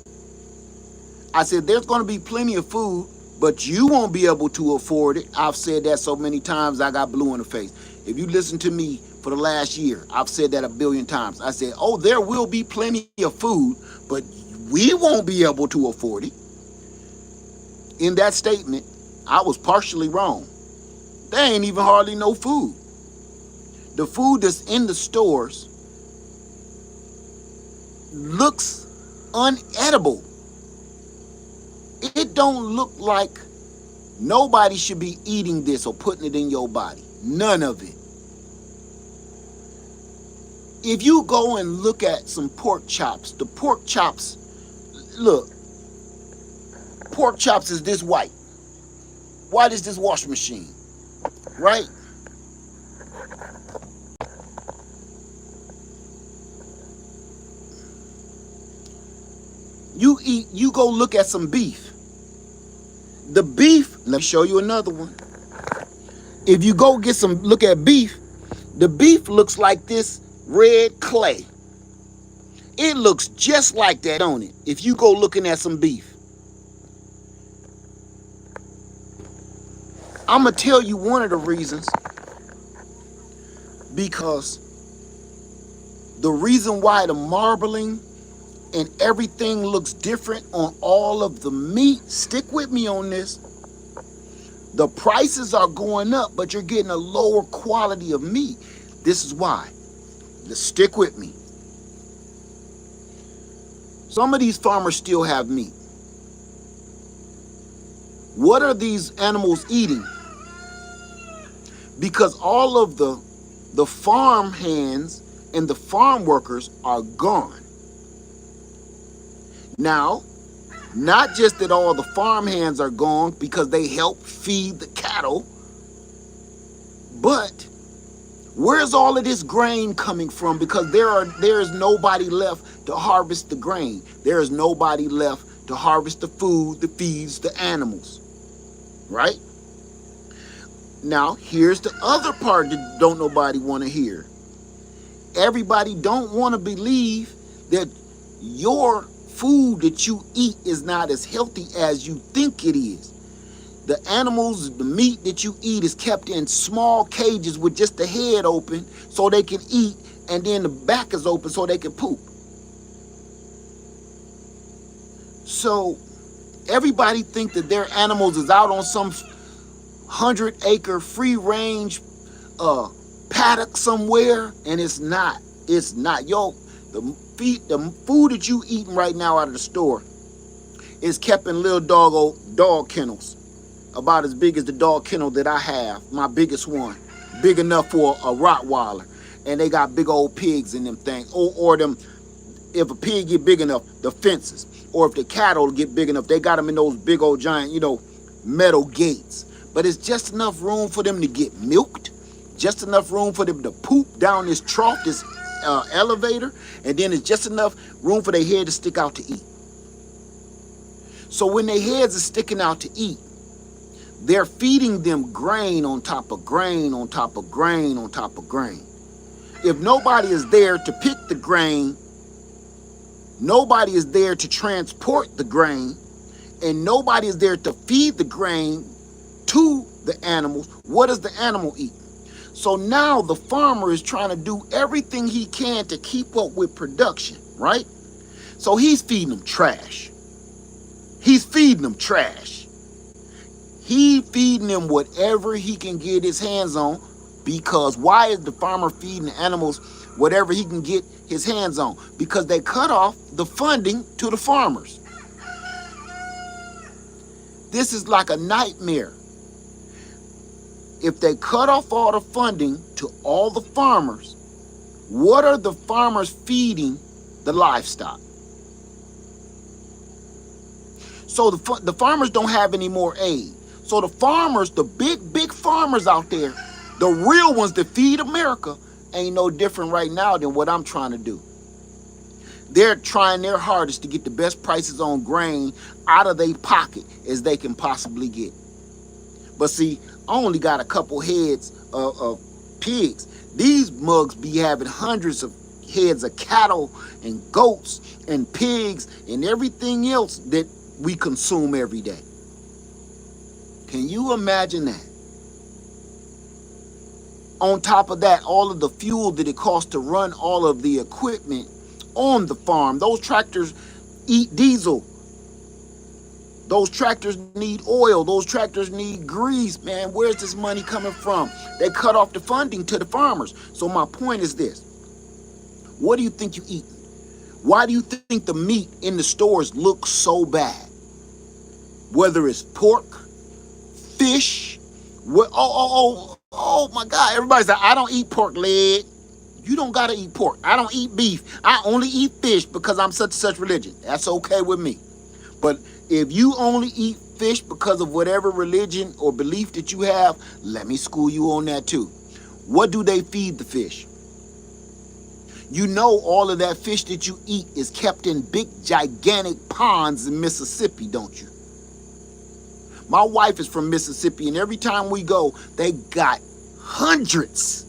I said there's going to be plenty of food, but you won't be able to afford it. I've said that so many times I got blue in the face. If you listen to me for the last year, I've said that a billion times. I said, oh, there will be plenty of food, but we won't be able to afford it. In that statement, I was partially wrong. There ain't even hardly no food. The food that's in the stores looks unedible. It don't look like nobody should be eating this or putting it in your body. None of it. If you go and look at some pork chops, the pork chops, look, pork chops is this white. White is this washing machine, right? You go look at some beef. The beef, let me show you another one. If you go look at beef, the beef looks like this red clay. It looks just like that, don't it? If you go looking at some beef. I'm going to tell you one of the reasons. Because the reason why the marbling and everything looks different on all of the meat, stick with me on this. The prices are going up, but you're getting a lower quality of meat. This is why. Let's stick with me. Some of these farmers still have meat. What are these animals eating? Because all of the farm hands and the farm workers are gone. Now, not just that all the farm hands are gone because they help feed the cattle, but where's all of this grain coming from? Because there is nobody left to harvest the grain. There is nobody left to harvest the food that feeds the animals, right? Now, here's the other part that don't nobody want to hear. Everybody don't want to believe that your food that you eat is not as healthy as you think it is. The animals, the meat that you eat is kept in small cages with just the head open so they can eat, and then the back is open so they can poop. So everybody think that their animals is out on some 100-acre free-range paddock somewhere, and it's not. It's not. Yo, the food that you eating right now out of the store is kept in little dog kennels, about as big as the dog kennel that I have, my biggest one, big enough for a Rottweiler, and they got big old pigs in them things, or them. If a pig get big enough, the fences, or if the cattle get big enough, they got them in those big old giant, metal gates. But it's just enough room for them to get milked, just enough room for them to poop down this trough, this elevator, and then it's just enough room for their head to stick out to eat. So when their heads are sticking out to eat, they're feeding them grain on top of grain on top of grain on top of grain. If nobody is there to pick the grain, nobody is there to transport the grain, and nobody is there to feed the grain to the animals, what does the animal eat? So now the farmer is trying to do everything he can to keep up with production, right? So he's feeding them trash. He's feeding them trash. He feeding them whatever he can get his hands on, because why is the farmer feeding the animals whatever he can get his hands on, because they cut off the funding to the farmers. This is like a nightmare. If they cut off all the funding to all the farmers, what are the farmers feeding the livestock? So the farmers don't have any more aid. So the farmers, the big farmers out there, the real ones that feed America, ain't no different right now than what I'm trying to do. They're trying their hardest to get the best prices on grain out of their pocket as they can possibly get. But see, I only got a couple heads of pigs. These mugs be having hundreds of heads of cattle and goats and pigs and everything else that we consume every day. Can you imagine that? On top of that, all of the fuel that it costs to run all of the equipment on the farm. Those tractors eat diesel. Those tractors need oil. Those tractors need grease. Man, where's this money coming from? They cut off the funding to the farmers. So my point is this. What do you think you eat? Why do you think the meat in the stores looks so bad? Whether it's pork, fish, oh my God. Everybody's like, I don't eat pork leg. You don't gotta eat pork. I don't eat beef. I only eat fish because I'm such and such religion. That's okay with me. But if you only eat fish because of whatever religion or belief that you have, let me school you on that too. What do they feed the fish? You know all of that fish that you eat is kept in big, gigantic ponds in Mississippi, don't you? My wife is from Mississippi, and every time we go, they got hundreds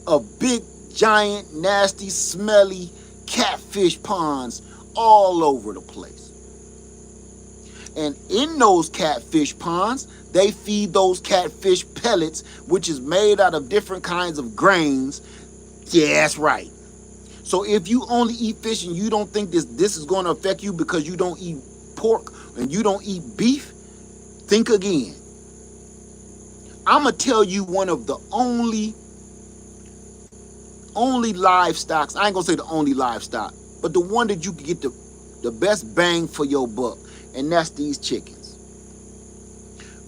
of big, giant, nasty, smelly catfish ponds all over the place. And in those catfish ponds, they feed those catfish pellets, which is made out of different kinds of grains. Yeah, that's right. So if you only eat fish and you don't think this is going to affect you because you don't eat pork and you don't eat beef, think again. I'm going to tell you one of the only livestock, I ain't going to say the only livestock, but the one that you can get the best bang for your buck, and that's these chickens.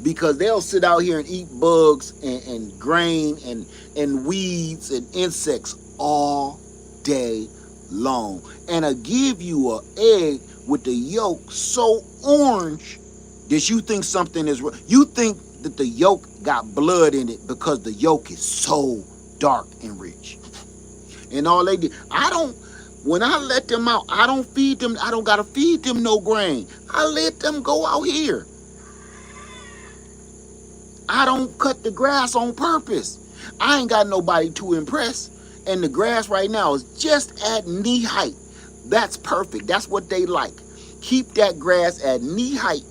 Because they'll sit out here and eat bugs and grain and weeds and insects all day long. And I give you an egg with the yolk so orange that you think something is wrong. You think that the yolk got blood in it because the yolk is so dark and rich. And all they do, when I let them out, I don't feed them, I don't gotta feed them no grain. I let them go out here. I don't cut the grass on purpose. I ain't got nobody to impress. And the grass right now is just at knee height. That's perfect. That's what they like. Keep that grass at knee height.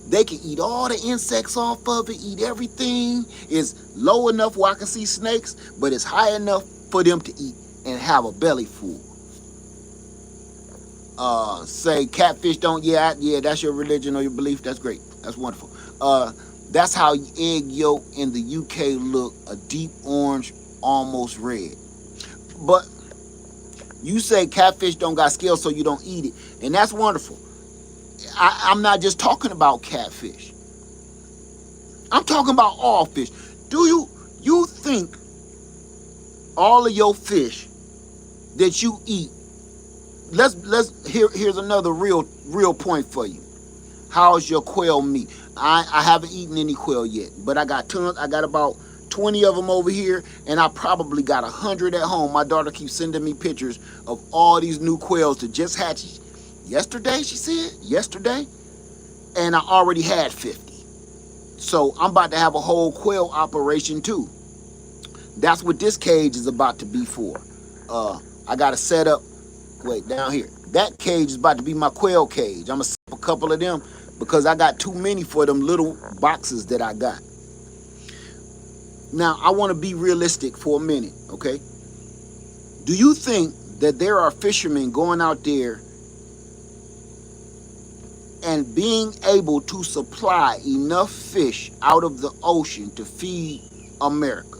They can eat all the insects off of it, eat everything. It's low enough where I can see snakes, but it's high enough for them to eat and have a belly full. Say catfish don't, yeah, that's your religion or your belief. That's great. That's wonderful. That's how egg yolk in the UK look, a deep orange, almost red. But you say catfish don't got scales, so you don't eat it. And that's wonderful. I'm not just talking about catfish. I'm talking about all fish. Do you think all of your fish that you eat, here's another real point for you. How's your quail meat? I haven't eaten any quail yet, but I got tons. I got about 20 of them over here, and I probably got 100 at home. My daughter keeps sending me pictures of all these new quails that just hatched yesterday, she said, yesterday, and I already had 50. So I'm about to have a whole quail operation too. That's what this cage is about to be for. I got to set up, wait, down here. That cage is about to be my quail cage. I'm going to set up a couple of them because I got too many for them little boxes that I got. Now, I want to be realistic for a minute, okay? Do you think that there are fishermen going out there and being able to supply enough fish out of the ocean to feed America?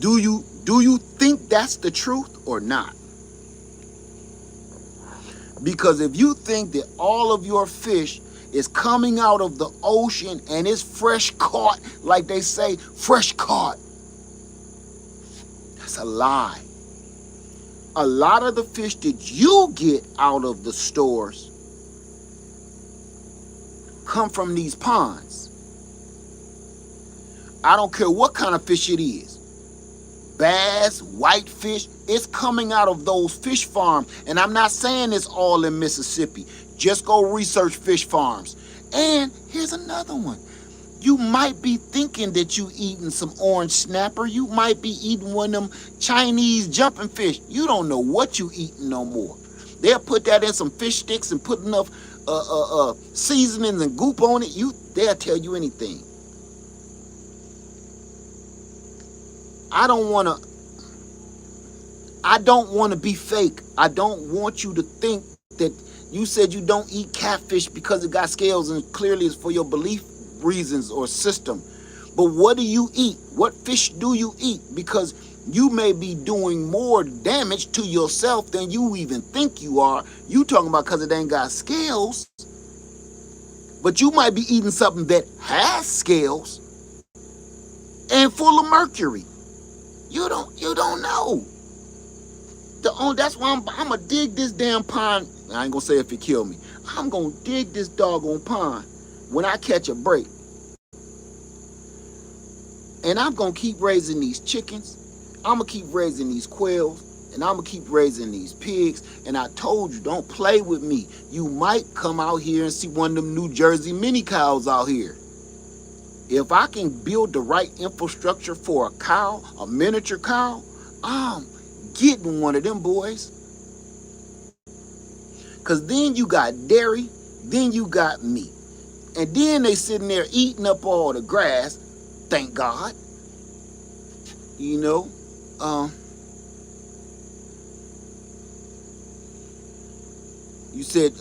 Do you think that's the truth or not? Because if you think that all of your fish is coming out of the ocean and it's fresh caught, like they say, fresh caught, that's a lie. A lot of the fish that you get out of the stores come from these ponds. I don't care what kind of fish it is. Bass, whitefish, it's coming out of those fish farms. And I'm not saying it's all in Mississippi. Just go research fish farms. And here's another one. You might be thinking that you eating some orange snapper. You might be eating one of them Chinese jumping fish. You don't know what you eating no more. They'll put that in some fish sticks and put enough seasonings and goop on it. They'll tell you anything. I don't want to be fake. I don't want you to think that you said you don't eat catfish because it got scales and clearly it's for your belief reasons or system. But what do you eat? What fish do you eat? Because you may be doing more damage to yourself than you even think you are. You talking about because it ain't got scales. But you might be eating something that has scales and full of mercury. You don't know. That's why I'm gonna dig this damn pond. I ain't gonna say if it kill me. I'm gonna dig this doggone pond when I catch a break. And I'm gonna keep raising these chickens. I'm gonna keep raising these quails. And I'm gonna keep raising these pigs. And I told you, don't play with me. You might come out here and see one of them New Jersey mini cows out here. If I can build the right infrastructure for a cow, a miniature cow, I'm getting one of them boys. Because then you got dairy, then you got meat. And then they sitting there eating up all the grass, thank God. You know, you said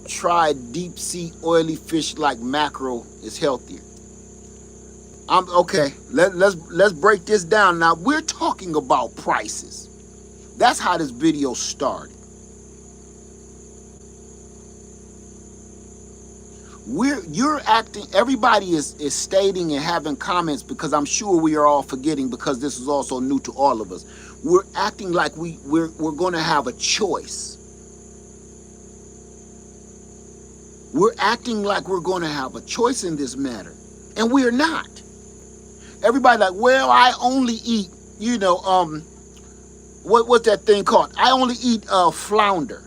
try deep sea oily fish like mackerel is healthier. Okay. Let's break this down. Now we're talking about prices. That's how this video started. You're acting. Everybody is stating and having comments because I'm sure we are all forgetting because this is also new to all of us. We're acting like we're going to have a choice. We're acting like we're going to have a choice in this matter, and we're not. Everybody like, well, I only eat, what's that thing called? I only eat flounder.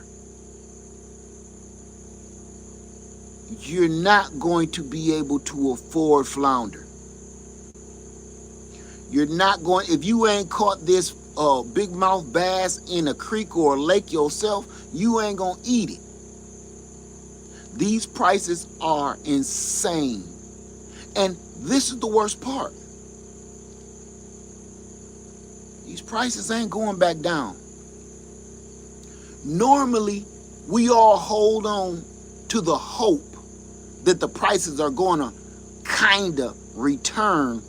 You're not going to be able to afford flounder. You're not going, if you ain't caught this big mouth bass in a creek or a lake yourself, you ain't gonna eat it. These prices are insane. And this is the worst part. These prices ain't going back down. Normally, we all hold on to the hope that the prices are going to kind of return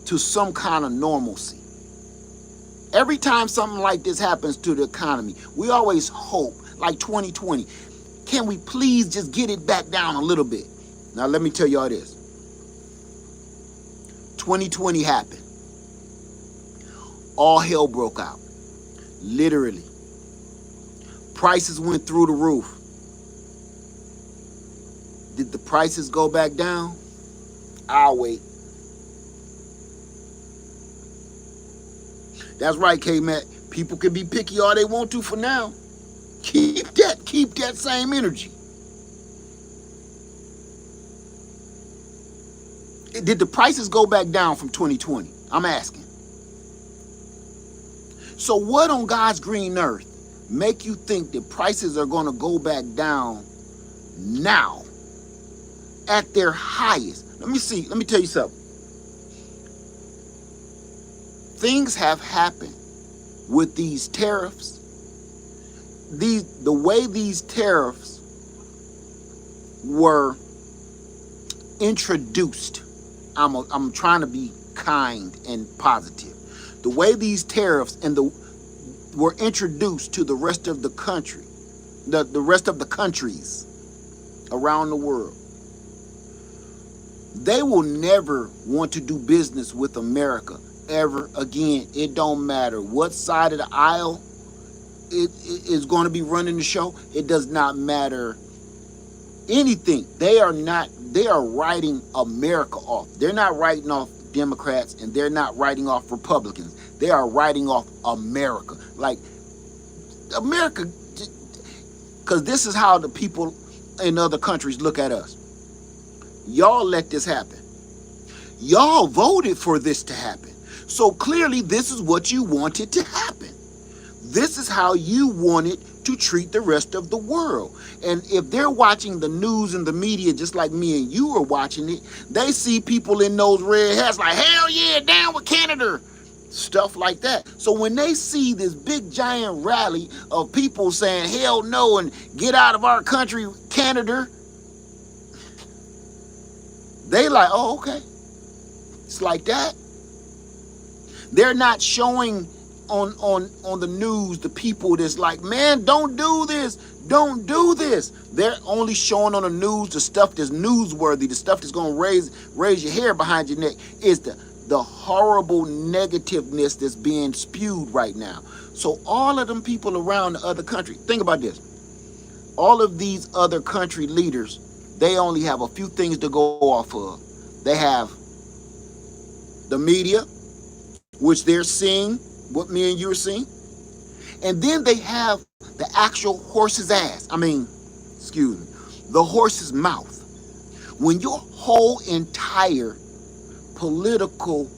to some kind of normalcy. Every time something like this happens to the economy, we always hope, like 2020, can we please just get it back down a little bit? Now, let me tell y'all this. 2020 happened. All hell broke out. Literally. Prices went through the roof. Did the prices go back down? I'll wait. That's right, K-Mac. People can be picky all they want to for now. Keep that same energy. Did the prices go back down from 2020? I'm asking. So what on God's green earth make you think that prices are going to go back down now at their highest? Let me tell you something. Things have happened with these tariffs. The way these tariffs were introduced, I'm trying to be kind and positive. The way these tariffs and the were introduced to the rest of the country, the rest of the countries around the world, they will never want to do business with America ever again. It don't matter what side of the aisle it is going to be running the show. It does not matter anything. They are writing America off. They're not writing off Democrats, and they're not writing off Republicans. They are writing off America. Like, America, because this is how the people in other countries look at us. Y'all let this happen. Y'all voted for this to happen. So clearly this is what you wanted to happen. This is how you wanted to treat the rest of the world. And if they're watching the news and the media just like me and you are watching it, they see people in those red hats like, hell yeah, down with Canada. Stuff like that. So when they see this big giant rally of people saying hell no and get out of our country, Canada, they like, oh, okay. It's like that. They're not showing on the news the people that's like, man, don't do this. Don't do this. They're only showing on the news the stuff that's newsworthy, the stuff that's going to raise your hair behind your neck, is the horrible negativeness that's being spewed right now. So all of them people around the other country, think about this. All of these other country leaders, they only have a few things to go off of. They have the media, which they're seeing, what me and you are seeing. And then they have the actual horse's ass. The horse's mouth. When your whole entire political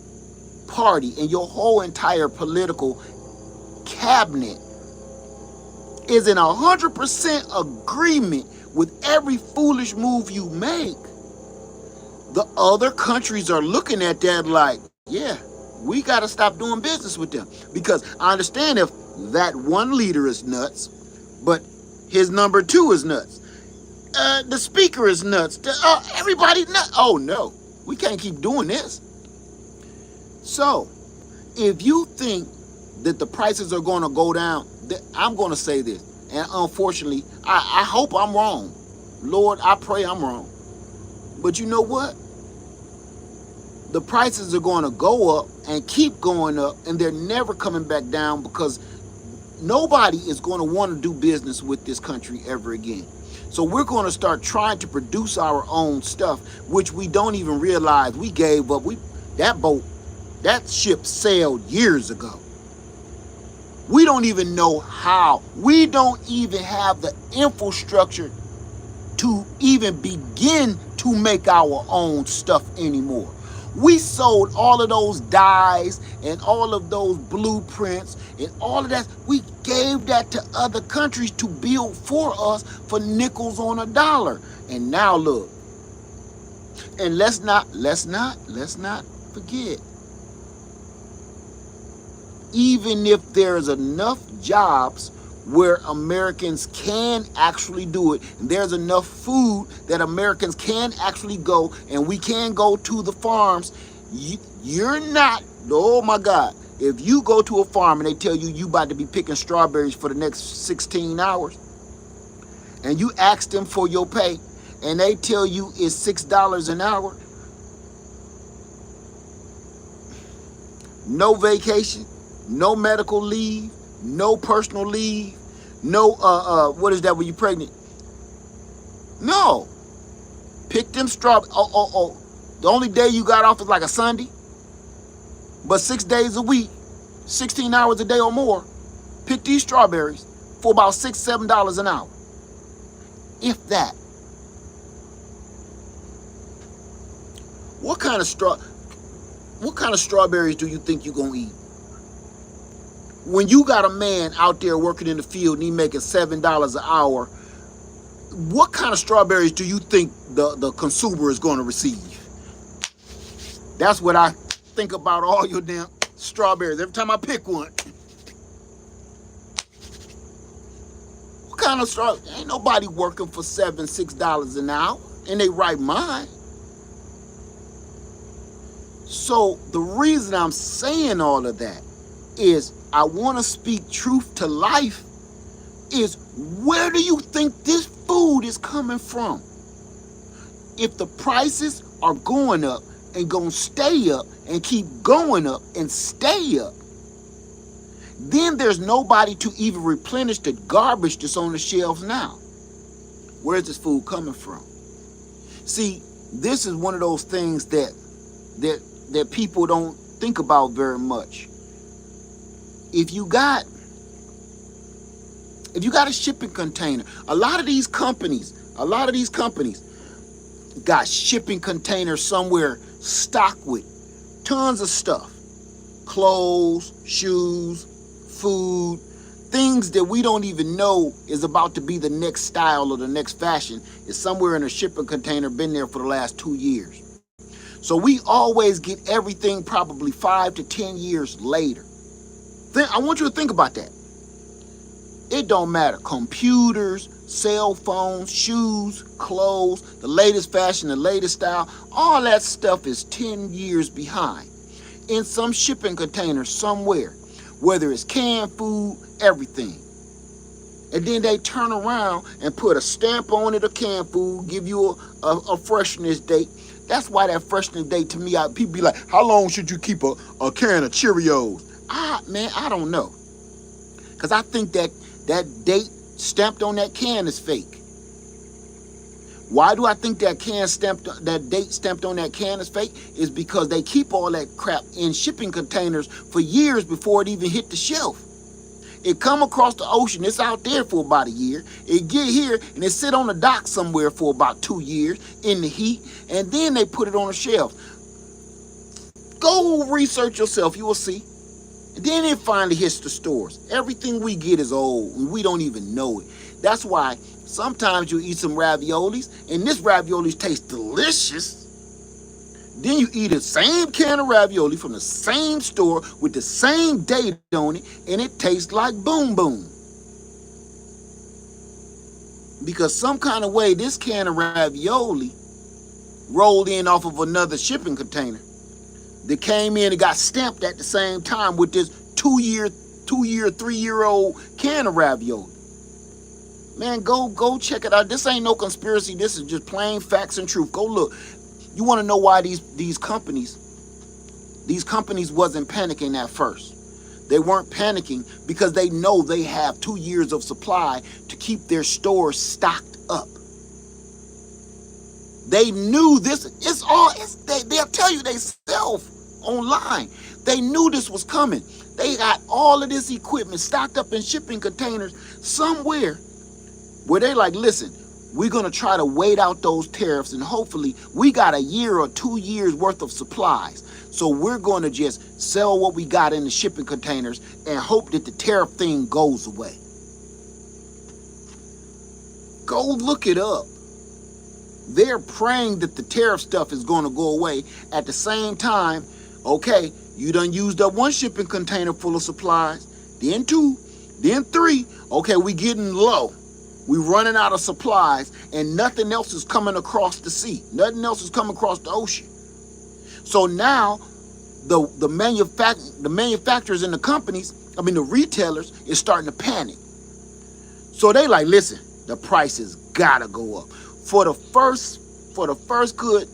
party and your whole entire political cabinet is in 100% agreement with every foolish move you make, the other countries are looking at that like, yeah, we got to stop doing business with them. Because I understand if that one leader is nuts, but his number two is nuts. The speaker is nuts. Everybody nuts. Oh, no. We can't keep doing this. So, if you think that the prices are going to go down, I'm going to say this. And unfortunately, I hope I'm wrong. Lord, I pray I'm wrong. But you know what? The prices are going to go up and keep going up, and they're never coming back down, because nobody is going to want to do business with this country ever again. So we're going to start trying to produce our own stuff, which we don't even realize we gave up. That ship sailed years ago. We don't even know how. We don't even have the infrastructure to even begin to make our own stuff anymore. We sold all of those dyes and all of those blueprints and all of that. We gave that to other countries to build for us for nickels on a dollar. And now look. And let's not forget. Even if there's enough jobs where Americans can actually do it, and there's enough food that Americans can actually go, and we can go to the farms, you're not, oh my God, if you go to a farm and they tell you you about to be picking strawberries for the next 16 hours, and you ask them for your pay, and they tell you it's $6 an hour, no vacation, no medical leave, no personal leave, no, what is that when you're pregnant? No. Pick them strawberries. The only day you got off is like a Sunday. But 6 days a week, 16 hours a day or more, pick these strawberries for about $6, $7 an hour. If that. What kind of strawberries do you think you're going to eat? When you got a man out there working in the field and he making $7 an hour, what kind of strawberries do you think the consumer is going to receive? That's what I think about all your damn strawberries every time I pick one. What kind of strawberries? Ain't nobody working for $7, $6 an hour in their right mind. So the reason I'm saying all of that is I want to speak truth to life is where do you think this food is coming from? If the prices are going up and going to stay up and keep going up and stay up, then there's nobody to even replenish the garbage that's on the shelves now. Where's this food coming from? See, this is one of those things that people don't think about very much. If you got a shipping container, a lot of these companies got shipping containers somewhere stocked with tons of stuff. Clothes, shoes, food, things that we don't even know is about to be the next style or the next fashion is somewhere in a shipping container, been there for the last 2 years. So we always get everything probably 5 to 10 years later. I want you to think about that. It don't matter. Computers, cell phones, shoes, clothes, the latest fashion, the latest style, all that stuff is 10 years behind in some shipping container somewhere, whether it's canned food, everything. And then they turn around and put a stamp on it of canned food, give you a freshness date. That's why that freshness date to me, people be like, how long should you keep a can of Cheerios? Man, I don't know. Because I think that date stamped on that can is fake. Why do I think that date stamped on that can is fake? Is because they keep all that crap in shipping containers for years before it even hit the shelf. It come across the ocean, it's out there for about a year. It get here and it sit on the dock somewhere for about 2 years in the heat, and then they put it on the shelf. Go research yourself, you will see. And then it finally hits the stores. Everything we get is old and we don't even know it. That's why sometimes you eat some raviolis and this raviolis tastes delicious. Then you eat the same can of ravioli from the same store with the same date on it and it tastes like boom boom. Because some kind of way this can of ravioli rolled in off of another shipping container that came in and got stamped at the same time with this 3-year-old can of ravioli. Man, go check it out. This ain't no conspiracy. This is just plain facts and truth. Go look. You want to know why these companies wasn't panicking at first. They weren't panicking because they know they have 2 years of supply to keep their stores stocked up. They knew this. They'll tell you they sell online. They knew this was coming. They got all of this equipment stocked up in shipping containers somewhere where they like, listen, we're going to try to wait out those tariffs and hopefully we got a year or 2 years worth of supplies. So we're going to just sell what we got in the shipping containers and hope that the tariff thing goes away. Go look it up. They're praying that the tariff stuff is going to go away. At the same time, okay, you done used up 1 shipping container full of supplies, then 2, then 3. Okay, we getting low. We running out of supplies and nothing else is coming across the sea. Nothing else is coming across the ocean. So now the manufacturers and the companies, the retailers is starting to panic. So they like, listen, the prices gotta go up. For the first good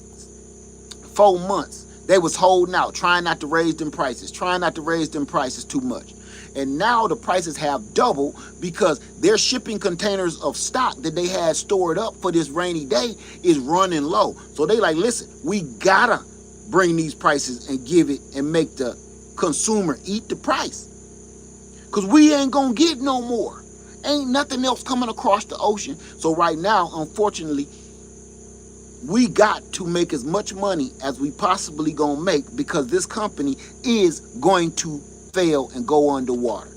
4 months, they was holding out, trying not to raise them prices too much. And now the prices have doubled because their shipping containers of stock that they had stored up for this rainy day is running low. So they like, listen, we gotta bring these prices and give it and make the consumer eat the price. Because we ain't gonna get no more. Ain't nothing else coming across the ocean. So right now, unfortunately, we got to make as much money as we possibly gonna make because this company is going to fail and go underwater.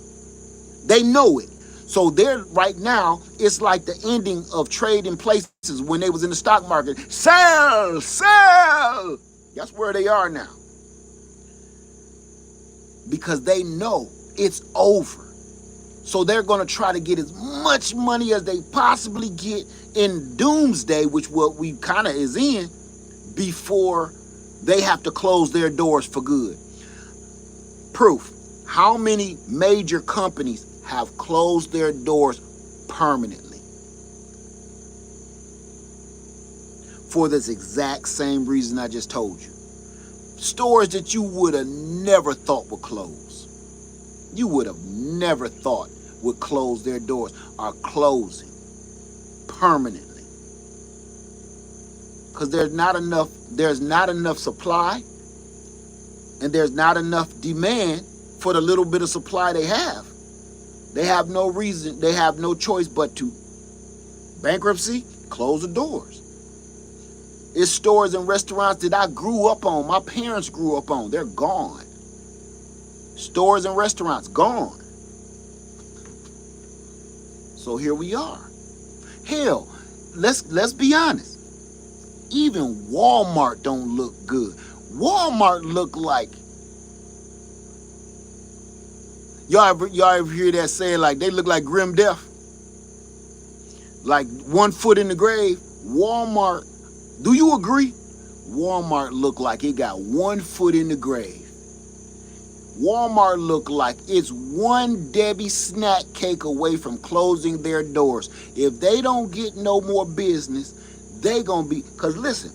They know it. So they're right now, it's like the ending of Trading Places when they was in the stock market. Sell, sell. That's where they are now. Because they know it's over. So they're going to try to get as much money as they possibly get in doomsday, which what we kind of is in, before they have to close their doors for good. Proof. How many major companies have closed their doors permanently for this exact same reason I just told you? Stores that you would have never thought would close. You would have never thought would close their doors are closing permanently. Because there's not enough supply, and there's not enough demand for the little bit of supply they have. They have no reason, they have no choice but to bankruptcy, close the doors. It's stores and restaurants that I grew up on, my parents grew up on, they're gone. Stores and restaurants, gone. So here we are. Hell, let's be honest. Even Walmart don't look good. Walmart look like, y'all ever hear that saying, like they look like grim death? Like 1 foot in the grave. Walmart, do you agree? Walmart look like it got 1 foot in the grave. Walmart look like it's one Debbie snack cake away from closing their doors. If they don't get no more business, they gonna be, cause listen,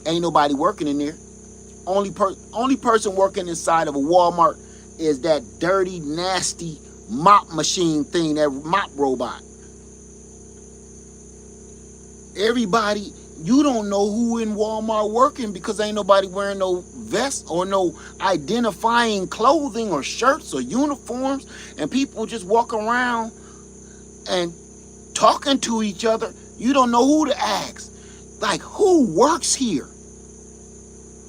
ain't nobody working in there. Only person working inside of a Walmart is that dirty, nasty mop machine thing, that mop robot. Everybody, you don't know who in Walmart working because ain't nobody wearing no vest or no identifying clothing or shirts or uniforms, and people just walk around and talking to each other. You don't know who to ask. Like, who works here?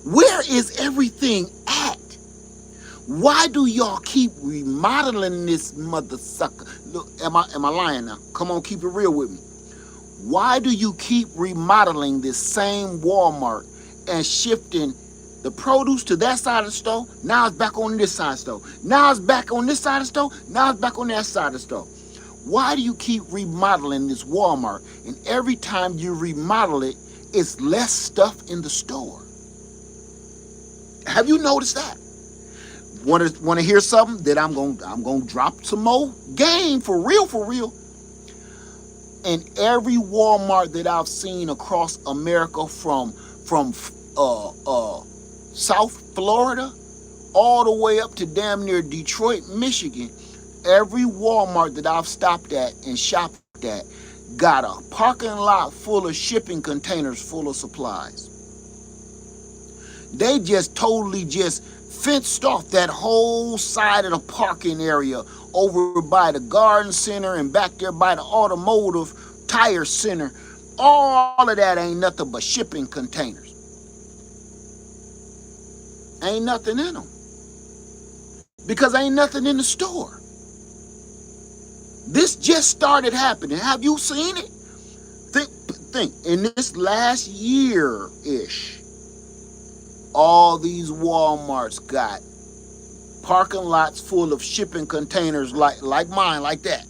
Where is everything at? Why do y'all keep remodeling this mother sucker? Look, am I lying now? Come on, keep it real with me. Why do you keep remodeling this same Walmart and shifting the produce to that side of the store? Now it's back on this side of the store. Now it's back on this side of the store. Now it's back on that side of the store. Why do you keep remodeling this Walmart? And every time you remodel it, it's less stuff in the store. Have you noticed that? Want to hear something that I'm gonna drop some more game for real? In every Walmart that I've seen across America, from South Florida all the way up to damn near Detroit, Michigan, every Walmart that I've stopped at and shopped at got a parking lot full of shipping containers full of supplies. They just totally just fenced off that whole side of the parking area over by the garden center and back there by the automotive tire center. All of that ain't nothing but shipping containers. Ain't nothing in them. Because ain't nothing in the store. This just started happening. Have you seen it? Think, in this last year-ish, all these Walmarts got parking lots full of shipping containers like mine, like that.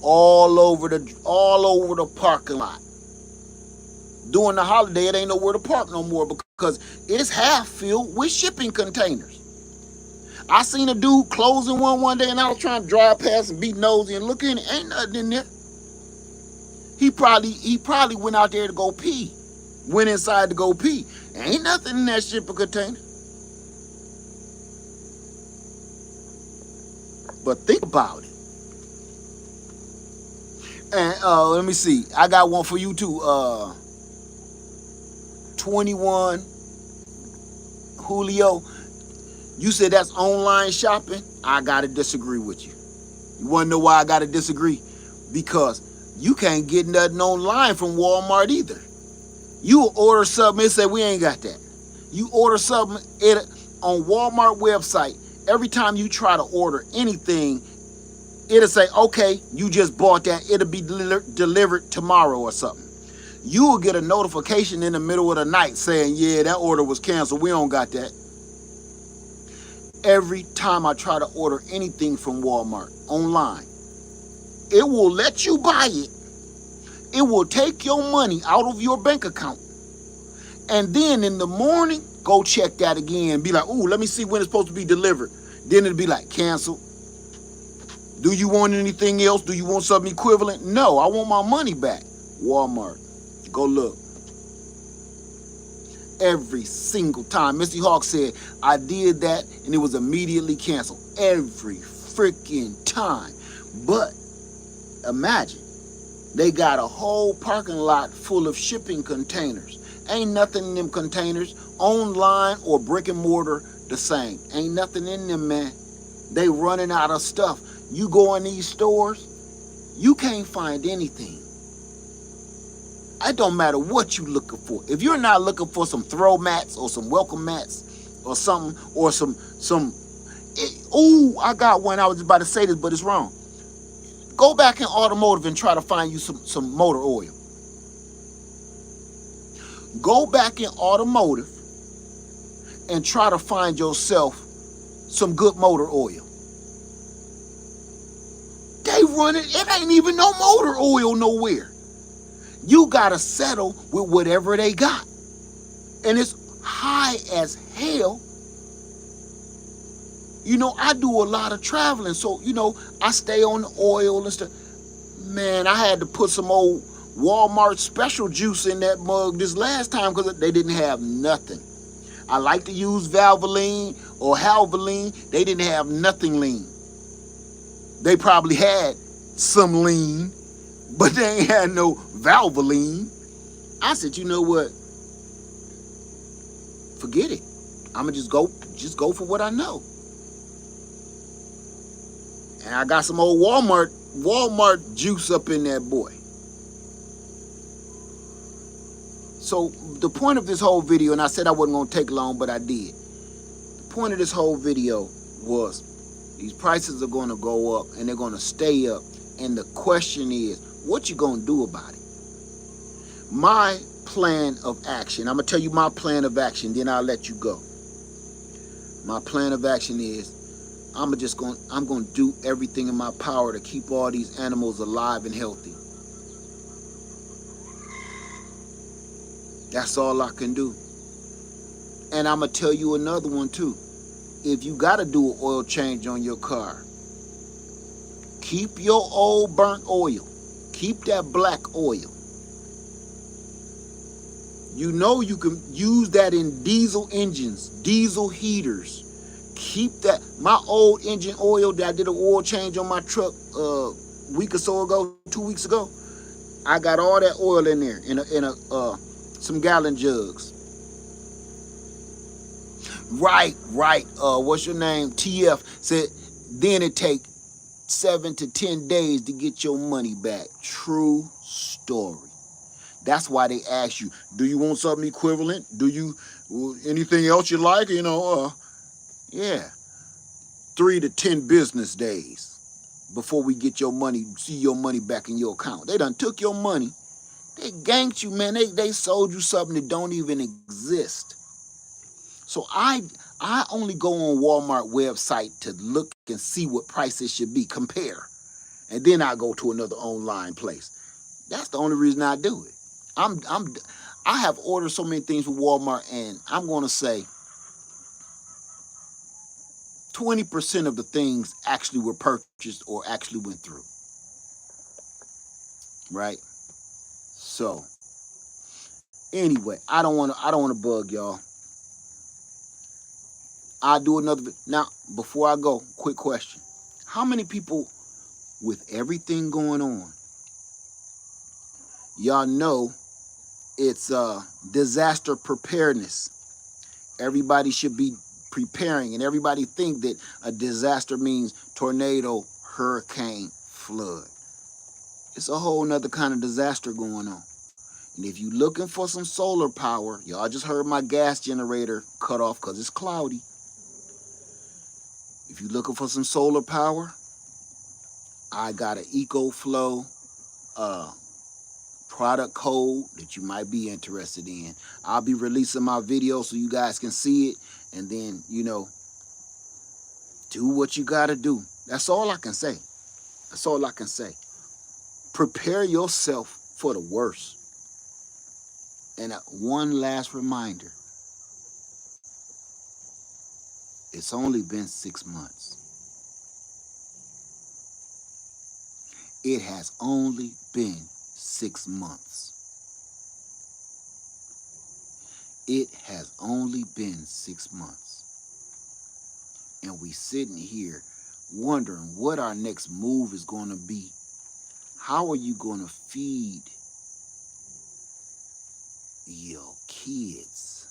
All over the parking lot. During the holiday, it ain't nowhere to park no more because it's half filled with shipping containers. I seen a dude closing one day, and I was trying to drive past and be nosy and look in. Ain't nothing in there. He probably went out there to go pee. Went inside to go pee. Ain't nothing in that shipping container. But think about it. And let me see. I got one for you too. 21 Julio. You said that's online shopping? I gotta disagree with you. You wanna know why I gotta disagree? Because you can't get nothing online from Walmart either. You order something and say, we ain't got that. You order something on Walmart website, every time you try to order anything, it'll say, okay, you just bought that. It'll be delivered tomorrow or something. You will get a notification in the middle of the night saying, yeah, that order was canceled. We don't got that. Every time I try to order anything from Walmart online, it will let you buy it. It will take your money out of your bank account. And then in the morning, go check that again. Be like, ooh, let me see when it's supposed to be delivered. Then it'd be like, cancel. Do you want anything else? Do you want something equivalent? No, I want my money back. Walmart. Go look. Every single time. Missy Hawk said, I did that and it was immediately canceled. Every freaking time. But imagine, they got a whole parking lot full of shipping containers. Ain't nothing in them containers, online or brick and mortar, the same. Ain't nothing in them, man. They running out of stuff. You go in these stores, you can't find anything. It don't matter what you looking for. If you're not looking for some throw mats or some welcome mats or something, or I got one. I was about to say this, but it's wrong. Go back in automotive and try to find you some motor oil. Go back in automotive and try to find yourself some good motor oil. They running, it ain't even no motor oil nowhere. You gotta settle with whatever they got. And it's high as hell. You know, I do a lot of traveling, so, you know, I stay on the oil and stuff. Man, I had to put some old Walmart special juice in that mug this last time because they didn't have nothing. I like to use Valvoline or Halvoline. They didn't have nothing lean. They probably had some lean, but they ain't had no Valvoline. I said, you know what? Forget it. I'ma just go for what I know. And I got some old Walmart juice up in that boy. So the point of this whole video, and I said I wasn't gonna take long, but I did. The point of this whole video was these prices are gonna go up and they're gonna stay up. And the question is, what you gonna do about it? My plan of action, I'm gonna tell you my plan of action, then I'll let you go. My plan of action is I'm gonna do everything in my power to keep all these animals alive and healthy. That's all I can do. And I'm gonna tell you another one too. If you gotta do an oil change on your car, keep your old burnt oil. Keep that black oil. You know you can use that in diesel engines, diesel heaters. Keep that. My old engine oil that I did an oil change on my truck a week or so ago, 2 weeks ago. I got all that oil in there in some gallon jugs. Right. What's your name? TF said then it take 7 to 10 days to get your money back. True story. That's why they ask you, do you want something equivalent? Do you anything else you like? You know, yeah. 3 to 10 business days before we get your money, see your money back in your account. They done took your money. They ganked you, man. They sold you something that don't even exist. So I only go on Walmart website to look and see what prices should be, compare. And then I go to another online place. That's the only reason I do it. I have ordered so many things from Walmart, and I'm going to say 20% of the things actually were purchased or actually went through. Right? So anyway, I don't want to bug y'all. I'll do another. Now, before I go, quick question. How many people with everything going on, y'all know it's disaster preparedness? Everybody should be preparing, and everybody think that a disaster means tornado, hurricane, flood. It's a whole nother kind of disaster going on. And if you're looking for some solar power, y'all just heard my gas generator cut off because it's cloudy. If you're looking for some solar power, I got an EcoFlow product code that you might be interested in. I'll be releasing my video so you guys can see it, and then, you know, do what you gotta do. That's all I can say. That's all I can say. Prepare yourself for the worst. And one last reminder. It's only been 6 months. It has only been 6 months. It has only been 6 months. And we sitting here wondering what our next move is going to be. How are you going to feed your kids?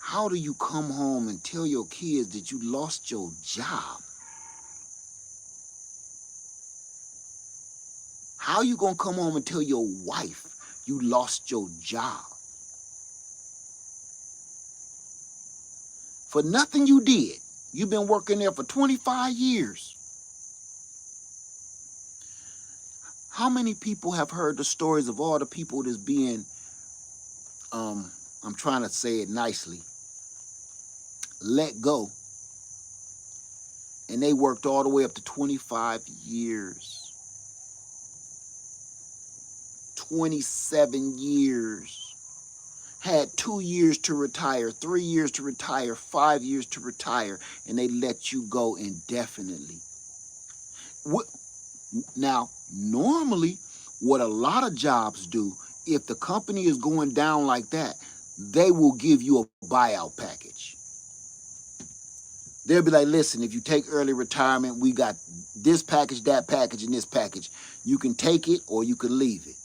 How do you come home and tell your kids that you lost your job? How are you going to come home and tell your wife you lost your job? For nothing you did. You've been working there for 25 years. How many people have heard the stories of all the people that's being, I'm trying to say it nicely, let go, and they worked all the way up to 25 years, 27 years, had 2 years to retire, 3 years to retire, 5 years to retire, and they let you go indefinitely. Now, normally, what a lot of jobs do, if the company is going down like that, they will give you a buyout package. They'll be like, listen, if you take early retirement, we got this package, that package, and this package. You can take it or you can leave it.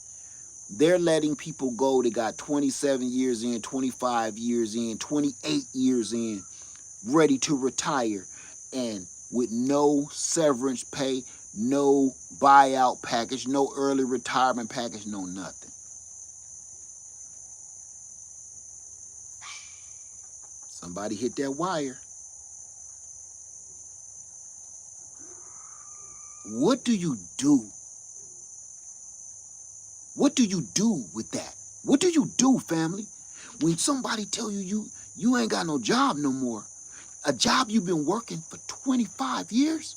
They're letting people go that got 27 years in, 25 years in, 28 years in, ready to retire, and with no severance pay, no buyout package, no early retirement package, no nothing. Somebody hit that wire. What do you do? What do you do with that? What do you do, family? When somebody tell you ain't got no job no more, a job you've been working for 25 years?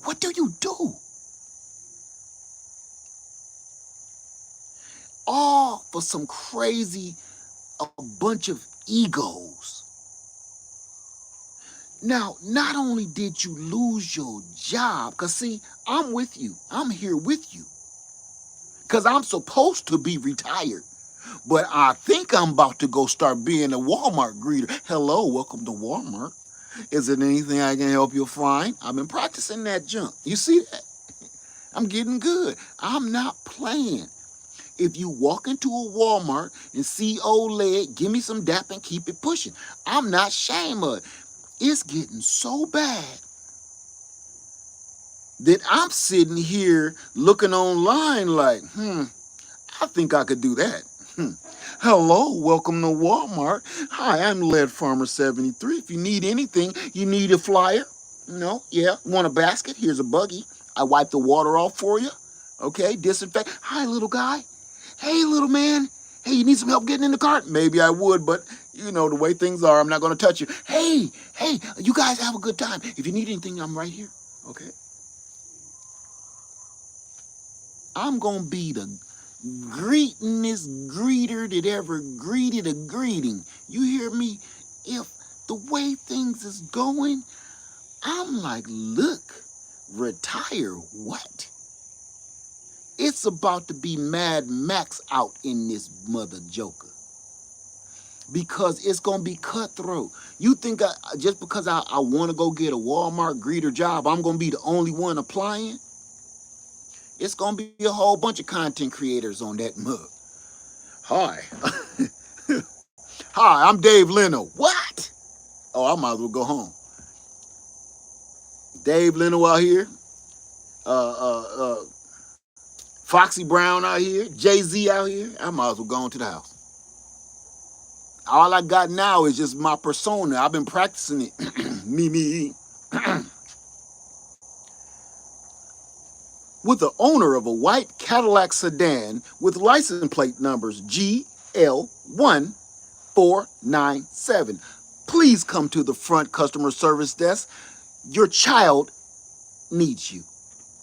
What do you do? All for some crazy, a bunch of egos. Now, not only did you lose your job, because see, I'm with you. I'm here with you. Because I'm supposed to be retired. But I think I'm about to go start being a Walmart greeter. Hello, welcome to Walmart. Is there anything I can help you find? I've been practicing that jump. You see that? I'm getting good. I'm not playing. If you walk into a Walmart and see old leg, give me some dap and keep it pushing. I'm not ashamed of it. It's getting so bad that I'm sitting here looking online like, I think I could do that. Hello, welcome to Walmart. Hi, I'm Lead Farmer 73. If you need anything, you need a flyer. No, yeah, want a basket? Here's a buggy. I wipe the water off for you. Okay, disinfect. Hi, little guy. Hey, little man. Hey, you need some help getting in the cart? Maybe I would, but you know the way things are, I'm not going to touch you. Hey, you guys have a good time. If you need anything, I'm right here. Okay. I'm going to be the greetingest greeter that ever greeted a greeting. You hear me? If the way things is going, I'm like, look, retire what? It's about to be Mad Max out in this mother joker. Because it's going to be cutthroat. You think just because I want to go get a Walmart greeter job, I'm going to be the only one applying? It's going to be a whole bunch of content creators on that mug. Hi. Hi, I'm Dave Leno. What? Oh, I might as well go home. Dave Leno out here. Foxy Brown out here. Jay-Z out here. I might as well go on to the house. All I got now is just my persona. I've been practicing it. me. With the owner of a white Cadillac sedan with license plate numbers GL1497. Please come to the front customer service desk. Your child needs you.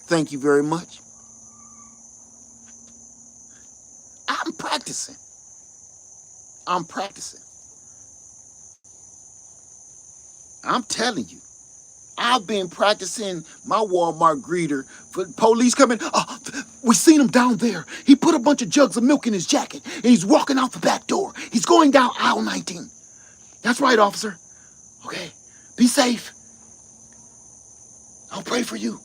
Thank you very much. I'm practicing. I'm practicing. I'm telling you. I've been practicing my Walmart greeter for police coming. Oh, we seen him down there. He put a bunch of jugs of milk in his jacket and he's walking out the back door. He's going down aisle 19. That's right, officer. Okay, be safe. I'll pray for you.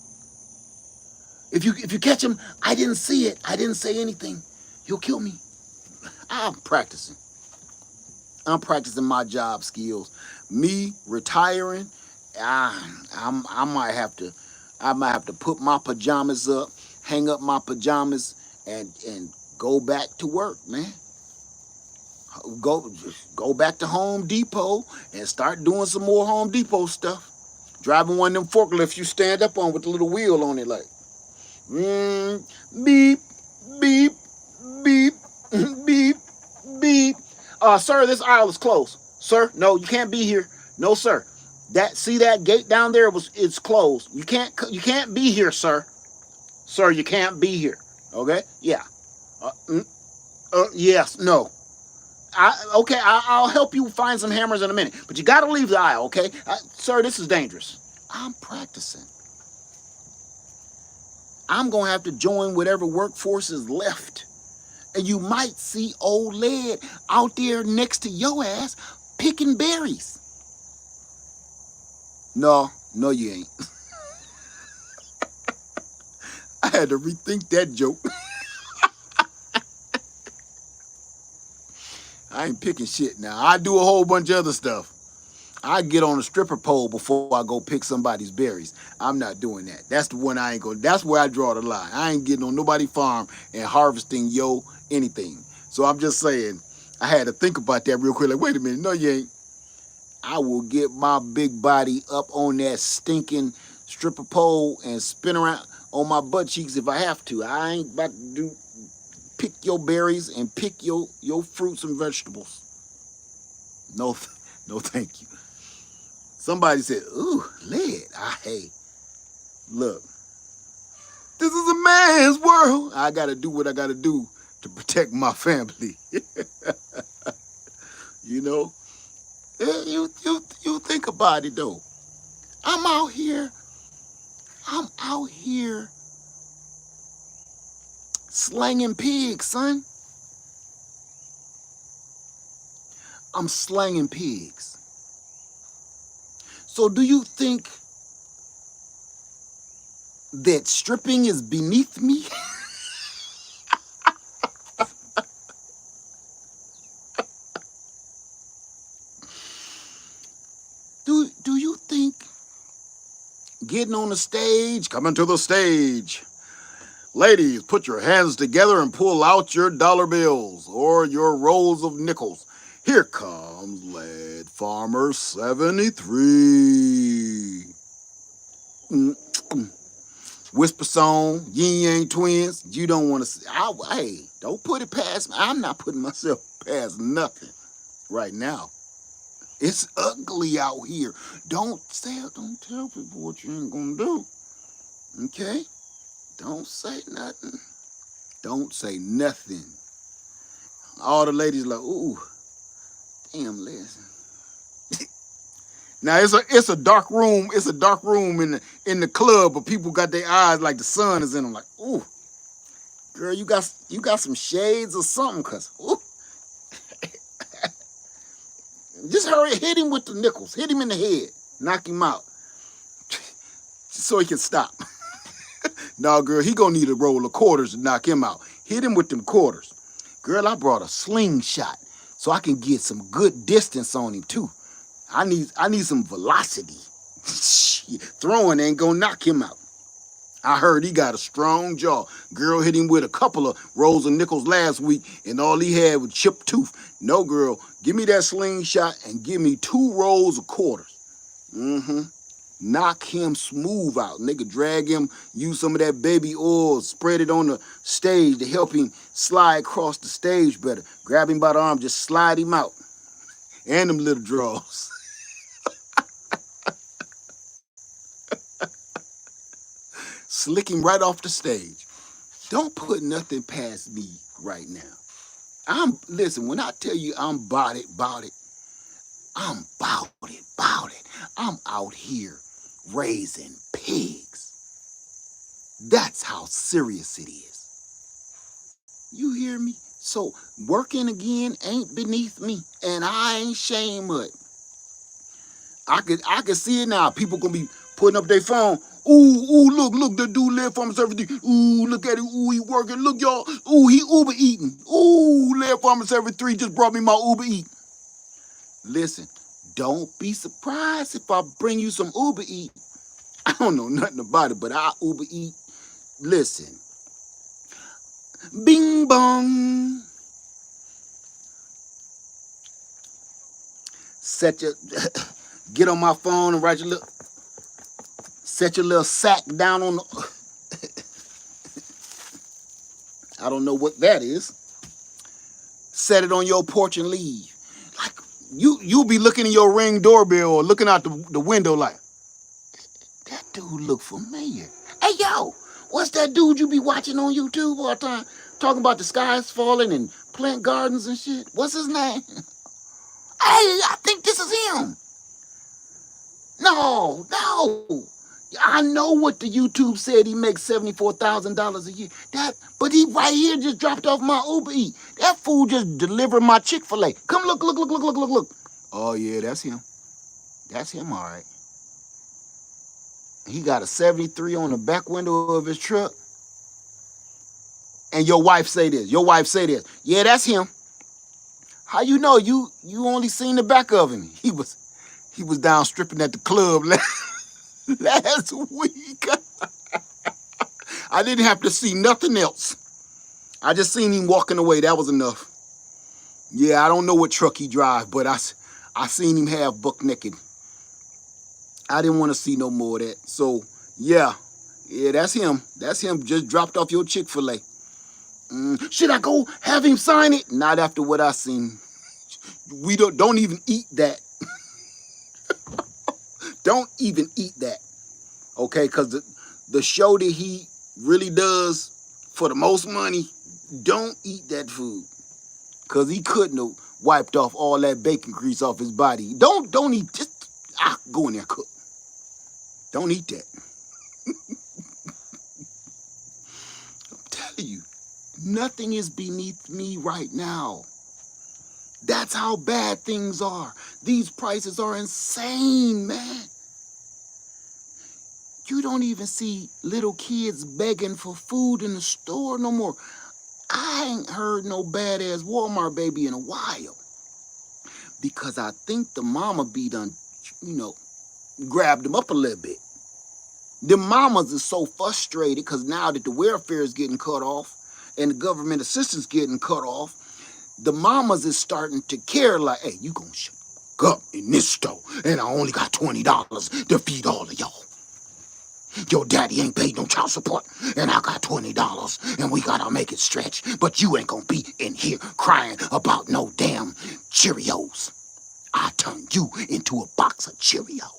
If you catch him, I didn't see it. I didn't say anything. He'll kill me. I'm practicing. I'm practicing my job skills. Me retiring, I might have to put my pajamas up, hang up my pajamas, and go back to work, man. Go back to Home Depot and start doing some more Home Depot stuff. Driving one of them forklifts you stand up on with the little wheel on it, like beep, beep, beep, beep, beep. Sir, this aisle is closed. Sir, no, you can't be here. No, sir. See that gate down there it's closed. You can't be here, sir. Sir, you can't be here. Okay? Yeah. Yes. No. I'll help you find some hammers in a minute, but you got to leave the aisle, okay? Sir, this is dangerous. I'm practicing. I'm gonna have to join whatever workforce is left. And you might see old Led out there next to your ass picking berries. No, you ain't. I had to rethink that joke. I ain't picking shit now. I do a whole bunch of other stuff. I get on a stripper pole before I go pick somebody's berries. I'm not doing that. That's the one I ain't going. That's where I draw the line. I ain't getting on nobody's farm and harvesting anything. So I'm just saying, I had to think about that real quick. Like, wait a minute, no, you ain't. I will get my big body up on that stinking stripper pole and spin around on my butt cheeks if I have to. I ain't about to pick your berries and pick your fruits and vegetables. No, no, thank you. Somebody said, ooh, Led. Hey, look, this is a man's world. I got to do what I got to do to protect my family. You know? You think about it, though. I'm out here slanging pigs, son. I'm slanging pigs. So do you think that stripping is beneath me? Do you think getting on the stage, coming to the stage, ladies, put your hands together and pull out your dollar bills or your rolls of nickels. Here comes Lead Farmer 73. Whisper song, Yin Yang Twins. You don't want to see. Hey, don't put it past me. I'm not putting myself past nothing right now. It's ugly out here. Don't tell people what you ain't gonna do. Okay? Don't say nothing. Don't say nothing. All the ladies like, ooh, damn, listen. Now it's a dark room. It's a dark room in the club, but people got their eyes like the sun is in them. Like, ooh, girl, you got some shades or something, cause ooh. Just hurry, hit him with the nickels. Hit him in the head. Knock him out. So he can stop. No, girl, he gonna need a roll of quarters to knock him out. Hit him with them quarters. Girl, I brought a slingshot so I can get some good distance on him too. I need some velocity. Throwing ain't gonna knock him out. I heard he got a strong jaw. Girl hit him with a couple of rolls of nickels last week, and all he had was chipped tooth. No, girl, give me that slingshot and give me 2 rolls of quarters. Knock him smooth out. Nigga, drag him, use some of that baby oil, spread it on the stage to help him slide across the stage better. Grab him by the arm, just slide him out. And them little draws. Slick him right off the stage. Don't put nothing past me right now. Listen, when I tell you I'm about it, I'm about it. I'm out here raising pigs. That's how serious it is. You hear me? So working again ain't beneath me, and I ain't shame of it. I could see it now. People gonna be putting up their phone. Ooh, look, the dude left Farmer Service. Ooh, look at it. Ooh, he working. Look, y'all. Ooh, he Uber eating. Ooh, left Farmer Service 3 just brought me my Uber eat. Listen, don't be surprised if I bring you some Uber eat. I don't know nothing about it, but I Uber eat. Listen, bing bong. Set your get on my phone and write your little set your little sack down on the I don't know what that is. Set it on your porch and leave. Like you'll be looking in your Ring doorbell or looking out the window like, that dude look familiar. Hey yo, what's that dude you be watching on YouTube all the time? Talking about the skies falling and plant gardens and shit. What's his name? Hey, I think this is him. No. I know what the YouTube said. He makes $74,000 a year. But he right here just dropped off my Uber Eat. That fool just delivered my Chick-fil-A. Come look. Oh yeah, that's him. That's him, all right. He got a 73 on the back window of his truck. And your wife say this. Yeah, that's him. How you know? You only seen the back of him. He was down stripping at the club last week. I didn't have to see nothing else. I just seen him walking away. That was enough. Yeah, I don't know what truck he drive, but I seen him half buck naked. I didn't want to see no more of that. So yeah, that's him. That's him. Just dropped off your Chick-fil-A. Should I go have him sign it? Not after what I seen. We don't even eat that. Don't even eat that. Okay, because the show that he really does for the most money, don't eat that food. Because he couldn't have wiped off all that bacon grease off his body. Don't eat, just go in there, cook. Don't eat that. I'm telling you, nothing is beneath me right now. That's how bad things are. These prices are insane, man. You don't even see little kids begging for food in the store no more. I ain't heard no badass Walmart baby in a while. Because I think the mama be done, grabbed them up a little bit. The mamas is so frustrated because now that the welfare is getting cut off and the government assistance getting cut off, the mamas is starting to care like, hey, you gonna shut up in this store and I only got $20 to feed all of y'all. Your daddy ain't paid no child support, and I got $20, and we gotta make it stretch. But you ain't gonna be in here crying about no damn Cheerios. I turn you into a box of Cheerios.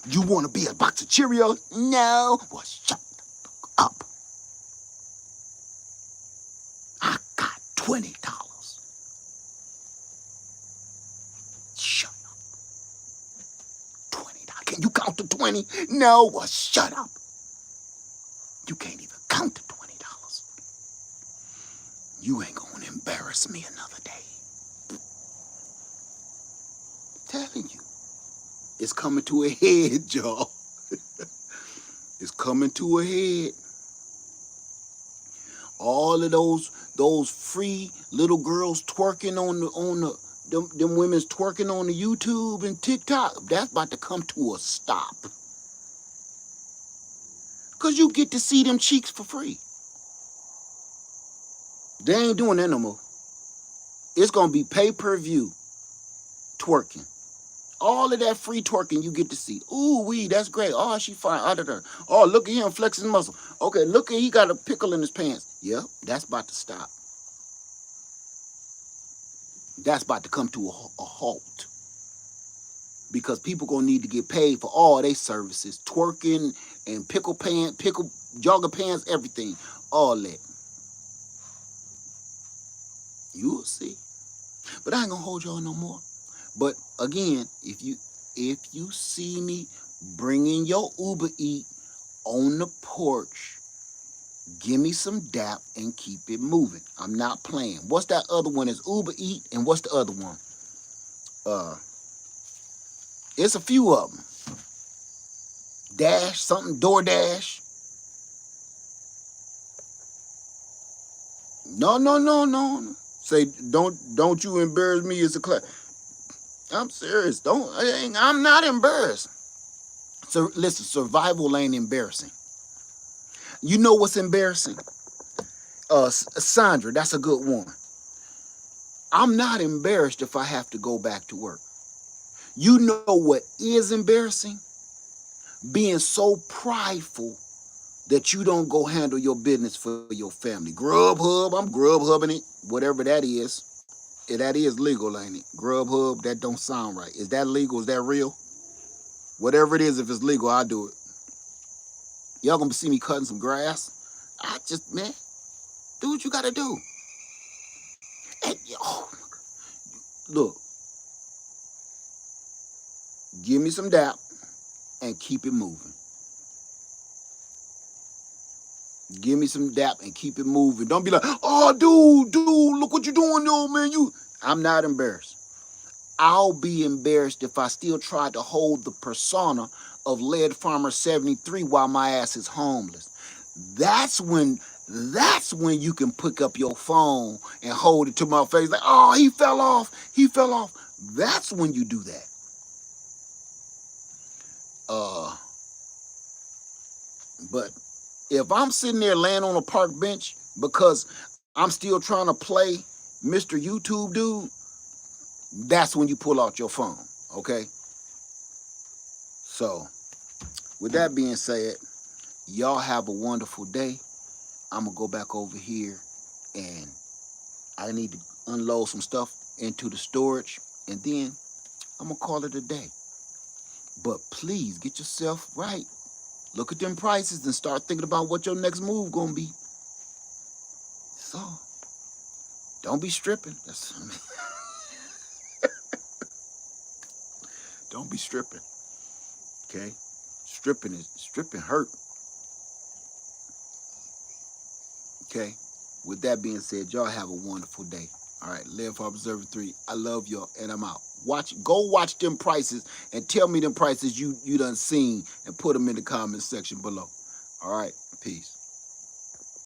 You wanna be a box of Cheerios? No. Well, shut the fuck up. I got $20. Shut up. $20. Can you count to 20? No. Well, shut up. You can't even count to $20. You ain't gonna embarrass me another day. Telling you. It's coming to a head, y'all. It's coming to a head. All of those free little girls twerking on them women's twerking on the YouTube and TikTok, that's about to come to a stop. Cause you get to see them cheeks for free. They ain't doing that no more. It's gonna be pay-per-view twerking. All of that free twerking you get to see. Ooh, that's great. Oh, she fine. Oh, look at him flexing his muscle. Okay, look at he got a pickle in his pants. Yep, that's about to stop. That's about to come to a halt. Because people gonna need to get paid for all their services. Twerking and pickle jogger pants, everything. All that. You'll see. But I ain't gonna hold y'all no more. But again, if you see me bringing your Uber Eat on the porch, give me some dap and keep it moving. I'm not playing. What's that other one? Is Uber Eat, and what's the other one? Uh, it's a few of them. Dash something, DoorDash. No, no, no, no. Say don't you embarrass me as a class. I'm serious. I'm not embarrassed. So listen, survival ain't embarrassing. You know what's embarrassing? Sandra, that's a good one. I'm not embarrassed if I have to go back to work. You know what is embarrassing? Being so prideful that you don't go handle your business for your family. Grubhub, I'm Grubhubbing it, whatever that is. Yeah, that is legal, ain't it? Grubhub, that don't sound right. Is that legal? Is that real? Whatever it is, if it's legal, I'll do it. Y'all gonna see me cutting some grass? Man, do what you gotta do. And, oh, look, give me some dap and keep it moving. Give me some dap and keep it moving. Don't be like, oh, dude, look what you're doing, though, man. I'm not embarrassed. I'll be embarrassed if I still try to hold the persona of Lead Farmer 73 while my ass is homeless. That's when you can pick up your phone and hold it to my face like, oh, he fell off. That's when you do that. But if I'm sitting there laying on a park bench because I'm still trying to play Mr. YouTube dude, that's when you pull out your phone, okay? So, with that being said, y'all have a wonderful day. I'm going to go back over here and I need to unload some stuff into the storage, and then I'm going to call it a day. But please get yourself right. Look at them prices and start thinking about what your next move going to be. So, don't be stripping. Don't be stripping. Okay? Stripping hurt. Okay? With that being said, y'all have a wonderful day. All right, Live for Observatory. I love y'all, and I'm out. Go watch them prices and tell me them prices you done seen and put them in the comment section below. All right, peace.